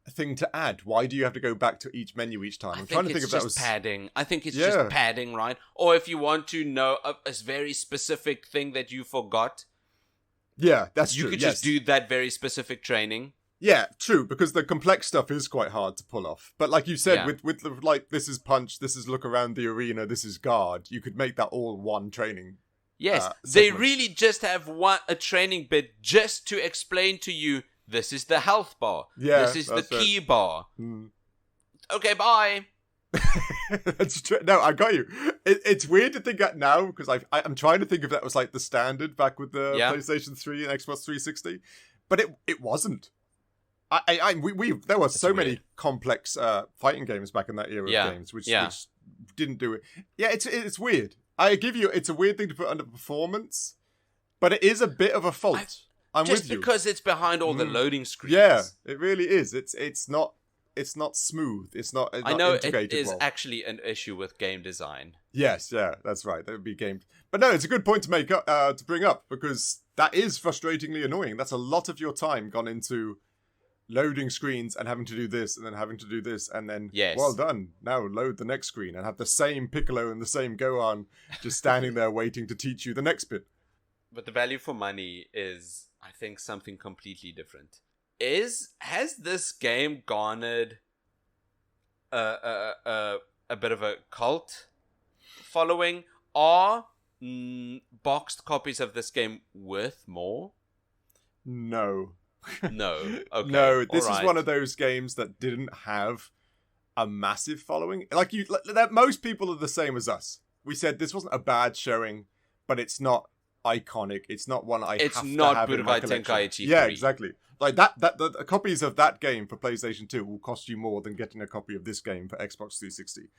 thing to add. Why do you have to go back to each menu each time? I'm trying to think if that was padding. I think it's just padding, right? Or if you want to know a very specific thing that you forgot. Yeah, that's true. You could just do that very specific training. Yeah, true, because the complex stuff is quite hard to pull off. But like you said, with the, like, this is punch, this is look around the arena, this is guard, you could make that all one training. Yes, they really just have a training bit just to explain to you, this is the health bar. Yeah, this is the key bar. Okay, bye. That's true. No, I got you. It's weird to think that now, because I'm trying to think if that was like the standard back with the PlayStation 3 and Xbox 360. But it wasn't. There were so many complex fighting games back in that era of games, which didn't do it. Yeah, it's weird. I give you, it's a weird thing to put under performance, but it is a bit of a fault. I'm with you. Just because it's behind all the loading screens. Yeah, it really is. It's not smooth. It's not. I know it is actually an issue with game design. Yes, yeah, that's right. That would be game. But no, it's a good point to make up, to bring up, because that is frustratingly annoying. That's a lot of your time gone into loading screens and having to do this and then having to do this and then Yes. well done, now load the next screen, and have the same Piccolo and the same Gohan just standing there waiting to teach you the next bit. But the value for money is, I think, something completely different. Has this game garnered a bit of a cult following? Are boxed copies of this game worth more? No. No. Okay. No, this All is right. one of those games that didn't have a massive following. That most people are the same as us. We said this wasn't a bad showing, but it's not iconic. It's not one It's have not to have in my Budokai collection. Tenkaichi Yeah, 3. exactly. Like the copies of that game for PlayStation 2 will cost you more than getting a copy of this game for Xbox 360.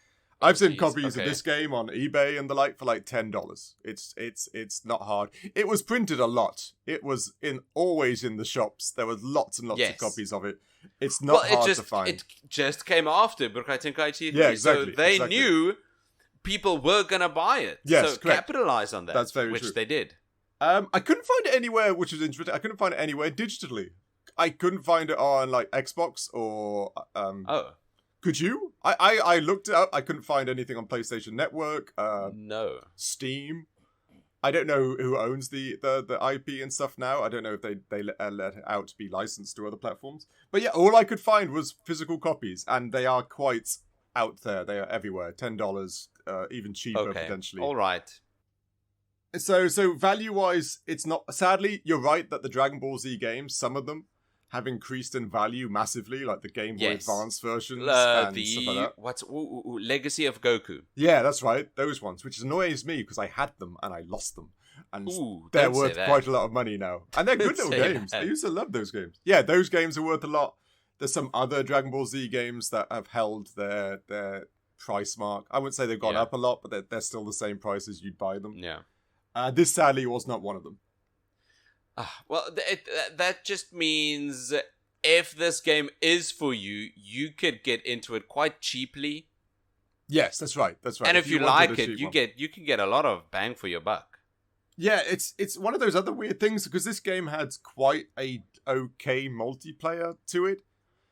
I've seen Jeez, copies okay. of this game on eBay and the like for like $10. It's not hard. It was printed a lot. It was always in the shops. There was lots and lots of Yes. copies of it. It's not hard to find. It just came after Budokai Tenkaichi 3. Yeah, exactly, So they exactly. knew people were gonna buy it. Yes, so correct. capitalize on that. That's very which true. they did. I couldn't find it anywhere, which was interesting. I couldn't find it anywhere digitally. I couldn't find it on like Xbox or Oh Could you? I looked it up. I couldn't find anything on PlayStation Network, no. Steam. I don't know who owns the IP and stuff now. I don't know if they let it out to be licensed to other platforms. But yeah, all I could find was physical copies, and they are quite out there. They are everywhere. $10, even cheaper Okay. potentially. All right. So value-wise, it's not... Sadly, you're right that the Dragon Ball Z games, some of them, have increased in value massively, like the Game Boy Yes. Advance versions and stuff like The that. what's Legacy of Goku? Yeah, that's right. Those ones, which annoys me because I had them and I lost them. And Ooh, they're don't say worth that. quite a lot of money now. And they're good Don't little say games. that. I used to love those games. Yeah, those games are worth a lot. There's some other Dragon Ball Z games that have held their price mark. I wouldn't say they've gone Yeah. up a lot, but they're still the same price as you'd buy them. Yeah. This sadly was not one of them. Well, that just means if this game is for you, you could get into it quite cheaply. Yes, that's right. That's right. And if you wanted like a it, cheap you one. can get a lot of bang for your buck. Yeah, it's one of those other weird things because this game had quite a okay multiplayer to it.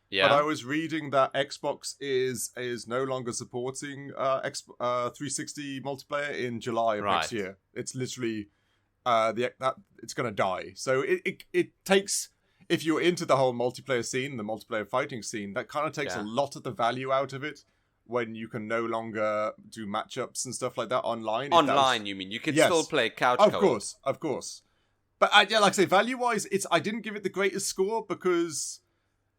Yeah. But I was reading that Xbox is no longer supporting 360 multiplayer in July of next Right. year. It's literally it's gonna die. So it takes, if you're into the whole multiplayer scene, the multiplayer fighting scene, that kind of takes Yeah. a lot of the value out of it when you can no longer do matchups and stuff like that online. If that was- Online, you mean? You can Yes. still play couch Of co-op. course. But yeah, like I say, value-wise, I didn't give it the greatest score because,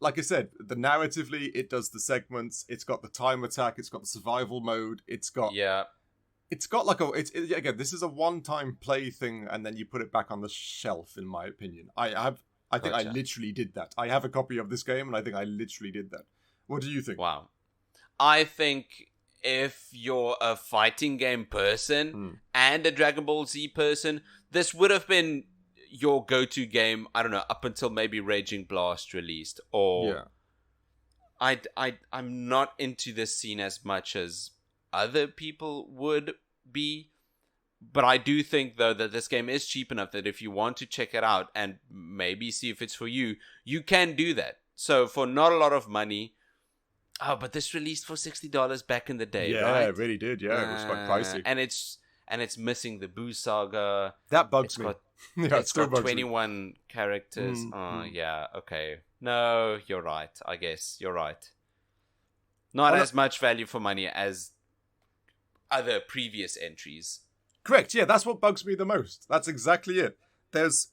like I said, narratively, it does the segments. It's got the time attack. It's got the survival mode. It's got Yeah. like again, this is a one-time play thing, and then you put it back on the shelf. In my opinion, I think I Gotcha. literally did that. I have a copy of this game, and I think I literally did that. What do you think? Wow. I think if you're a fighting game person and a Dragon Ball Z person, this would have been your go-to game, I don't know, up until maybe Raging Blast released. Or I'm not into this scene as much as other people would be. But I do think, though, that this game is cheap enough that if you want to check it out and maybe see if it's for you, you can do that. So for not a lot of money... Oh, but this released for $60 back in the day, Yeah, right? it really did. Yeah, it was quite pricey. And it's missing the Boo Saga. That bugs It's me. got Yeah, it's still got bugs me. 21 characters. Yeah, okay. No, you're right. I guess you're right. Not as much value for money as other previous entries. Correct, yeah, that's what bugs me the most. That's exactly it.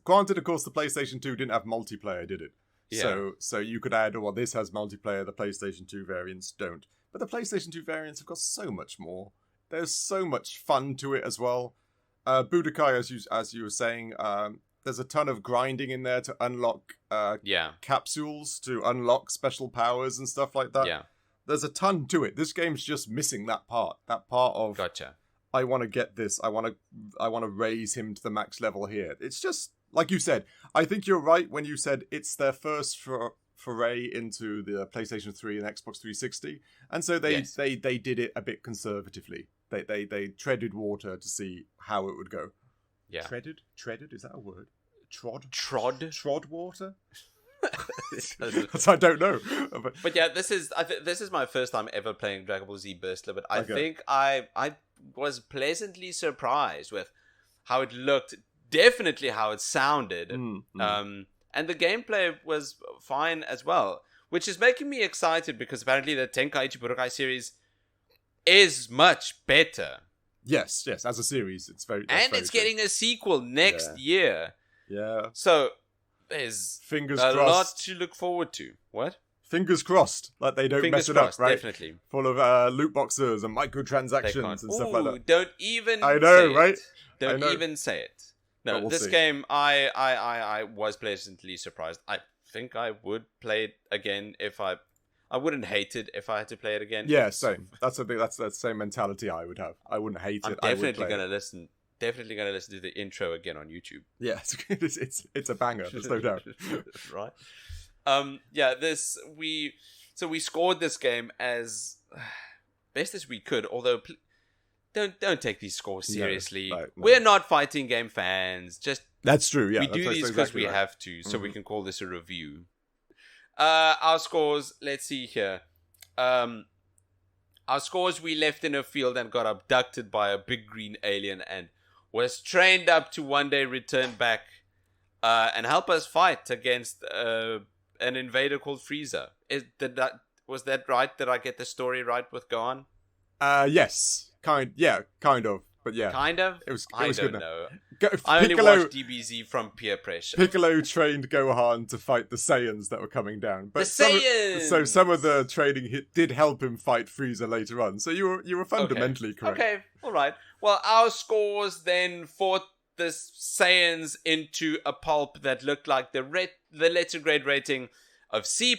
Granted, of course, the PlayStation 2 didn't have multiplayer, did it? Yeah. So you could add, well, this has multiplayer, the PlayStation 2 variants don't. But the PlayStation 2 variants have got so much more. There's so much fun to it as well. Budokai, as you were saying, there's a ton of grinding in there to unlock capsules, to unlock special powers and stuff like that. Yeah. There's a ton to it. This game's just missing that part. That part of... Gotcha. I want to get this. I want to raise him to the max level here. It's just like you said. I think you're right when you said it's their first foray into the PlayStation 3 and Xbox 360, and so they did it a bit conservatively. They treaded water to see how it would go. Yeah. Treaded? Is that a word? Trod Trod water. I don't know. But yeah, this is my first time ever playing Dragon Ball Z Burst Limit. I think I was pleasantly surprised with how it looked, definitely how it sounded, and the gameplay was fine as well, which is making me excited because apparently the Tenkaichi Budokai series is much better. Yes, as a series, it's very getting a sequel next year. Yeah. So there's fingers a crossed. lot to look forward to. What? Fingers crossed, like they don't mess it up, right? Definitely. Full of loot boxes and microtransactions and stuff like that. Don't even. I know, right? Don't even say it. No, this game, I was pleasantly surprised. I think I would play it again if I wouldn't hate it if I had to play it again. Yeah, same. That's the same mentality I would have. I wouldn't hate it. I'm definitely gonna listen. Definitely gonna listen to the intro again on YouTube. Yeah, it's a banger. There's no doubt. Right. We scored this game as best as we could. Although, don't take these scores seriously. No. We're not fighting game fans. That's true. Yeah, we do these because we have to, so we can call this a review. Our scores. Let's see here. Our scores: we left in a field and got abducted by a big green alien and was trained up to one day return back and help us fight against an invader called Frieza. Was that right? Did I get the story right with Gohan? Yes. Kind of. But yeah. Kind of? It was I good don't enough. know. Piccolo, I only watched DBZ from peer pressure. Piccolo trained Gohan to fight the Saiyans that were coming down. But the Saiyans! Some of the training did help him fight Frieza later on. So you were fundamentally correct. Okay, all right. Well, our scores then fought the Saiyans into a pulp that looked like the letter grade rating of C+.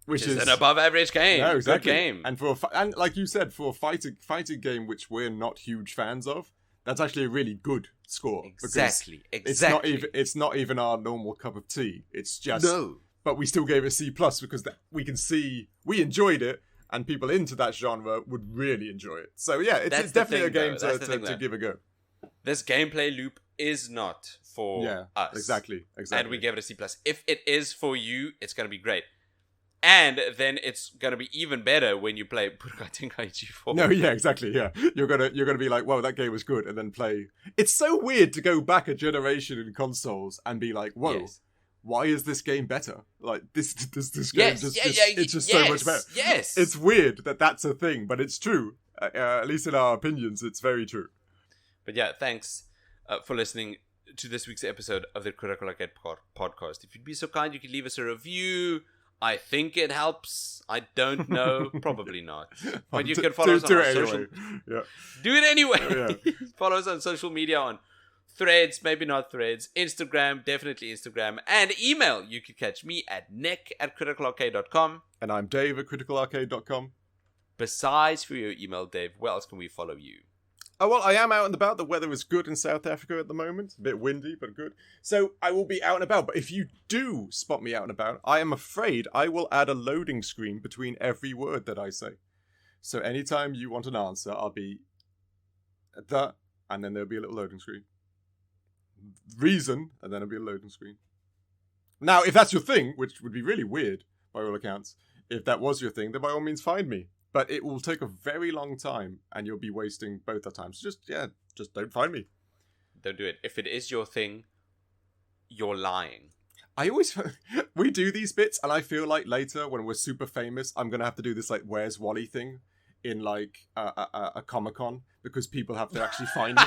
Which is an above average game. No, exactly. Good game. And like you said, for a fighting game which we're not huge fans of, that's actually a really good score. Exactly. It's not even our normal cup of tea. It's just but we still gave it C+ because we can see we enjoyed it and people into that genre would really enjoy it. So yeah, it's definitely a game to give a go. This gameplay loop is not for us. Exactly. And we gave it a C+. If it is for you, it's going to be great. And then it's gonna be even better when you play Budokai Tenkaichi 4. No, yeah, exactly, yeah. You're gonna be like, whoa, that game was good, and then play. It's so weird to go back a generation in consoles and be like, whoa, why is this game better? Like this game it's just so much better. Yes, it's weird that that's a thing, but it's true. At least in our opinions, it's very true. But yeah, thanks for listening to this week's episode of the Critical Arcade podcast. If you'd be so kind, you could leave us a review. I think it helps. I don't know. Probably not. But you can follow us on our social... Yeah. Do it anyway. Yeah. Follow us on social media on Threads, maybe not Threads, Instagram, definitely Instagram, and email. You can catch me at nick@criticalarcade.com. And I'm Dave at criticalarcade.com. Besides for your email, Dave, where else can we follow you? Oh, well, I am out and about. The weather is good in South Africa at the moment. A bit windy, but good. So I will be out and about. But if you do spot me out and about, I am afraid I will add a loading screen between every word that I say. So anytime you want an answer, I'll be and then there'll be a little loading screen. Reason, and then there'll be a loading screen. Now, if that's your thing, which would be really weird by all accounts, if that was your thing, then by all means find me. But it will take a very long time, and you'll be wasting both our times. So just don't find me. Don't do it. If it is your thing, you're lying. We do these bits, and I feel like later, when we're super famous, I'm going to have to do this, like, Where's Wally thing in, like, a Comic-Con, because people have to actually find me.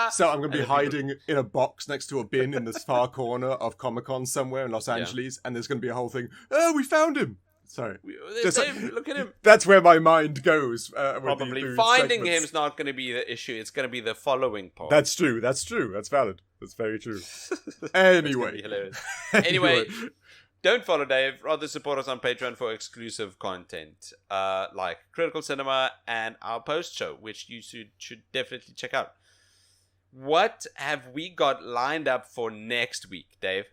So I'm going to be hiding in a box next to a bin in this far corner of Comic-Con somewhere in Los Angeles, and there's going to be a whole thing, oh, we found him! Sorry. Look at him. That's where my mind goes. Probably finding him's not going to be the issue. It's going to be the following part. That's true. That's valid. That's very true. Anyway. Anyway, don't follow Dave. Rather support us on Patreon for exclusive content, like Critical Cinema and our post show, which you should definitely check out. What have we got lined up for next week, Dave?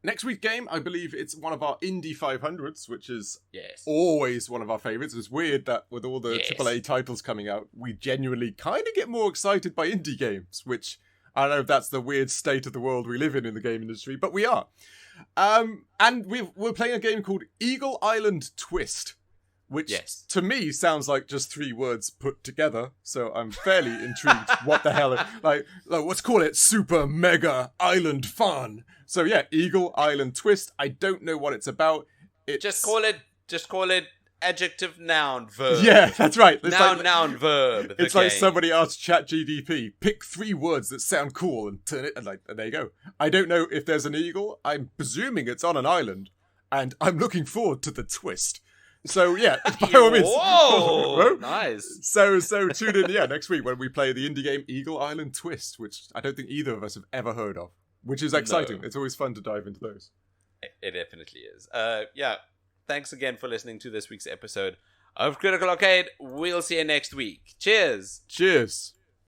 Next week's game, I believe it's one of our Indie 500s, which is always one of our favourites. It's weird that with all the AAA titles coming out, we genuinely kind of get more excited by indie games, which I don't know if that's the weird state of the world we live in the game industry, but we are. And we're playing a game called Eagle Island Twist, which to me sounds like just 3 words put together. So I'm fairly intrigued. What the hell? Like, let's call it Super Mega Island Fun. So yeah, Eagle Island Twist. I don't know what it's about. Just call it adjective, noun, verb. Yeah, that's right. It's noun, verb. It's like somebody asked ChatGPT, pick 3 words that sound cool and turn it, and there you go. I don't know if there's an eagle. I'm presuming it's on an island, and I'm looking forward to the twist. So yeah, by all means. Whoa, nice. So tune in, next week when we play the indie game Eagle Island Twist, which I don't think either of us have ever heard of, which is exciting. No. It's always fun to dive into those. It definitely is. Thanks again for listening to this week's episode of Critical Arcade. We'll see you next week. Cheers. Cheers.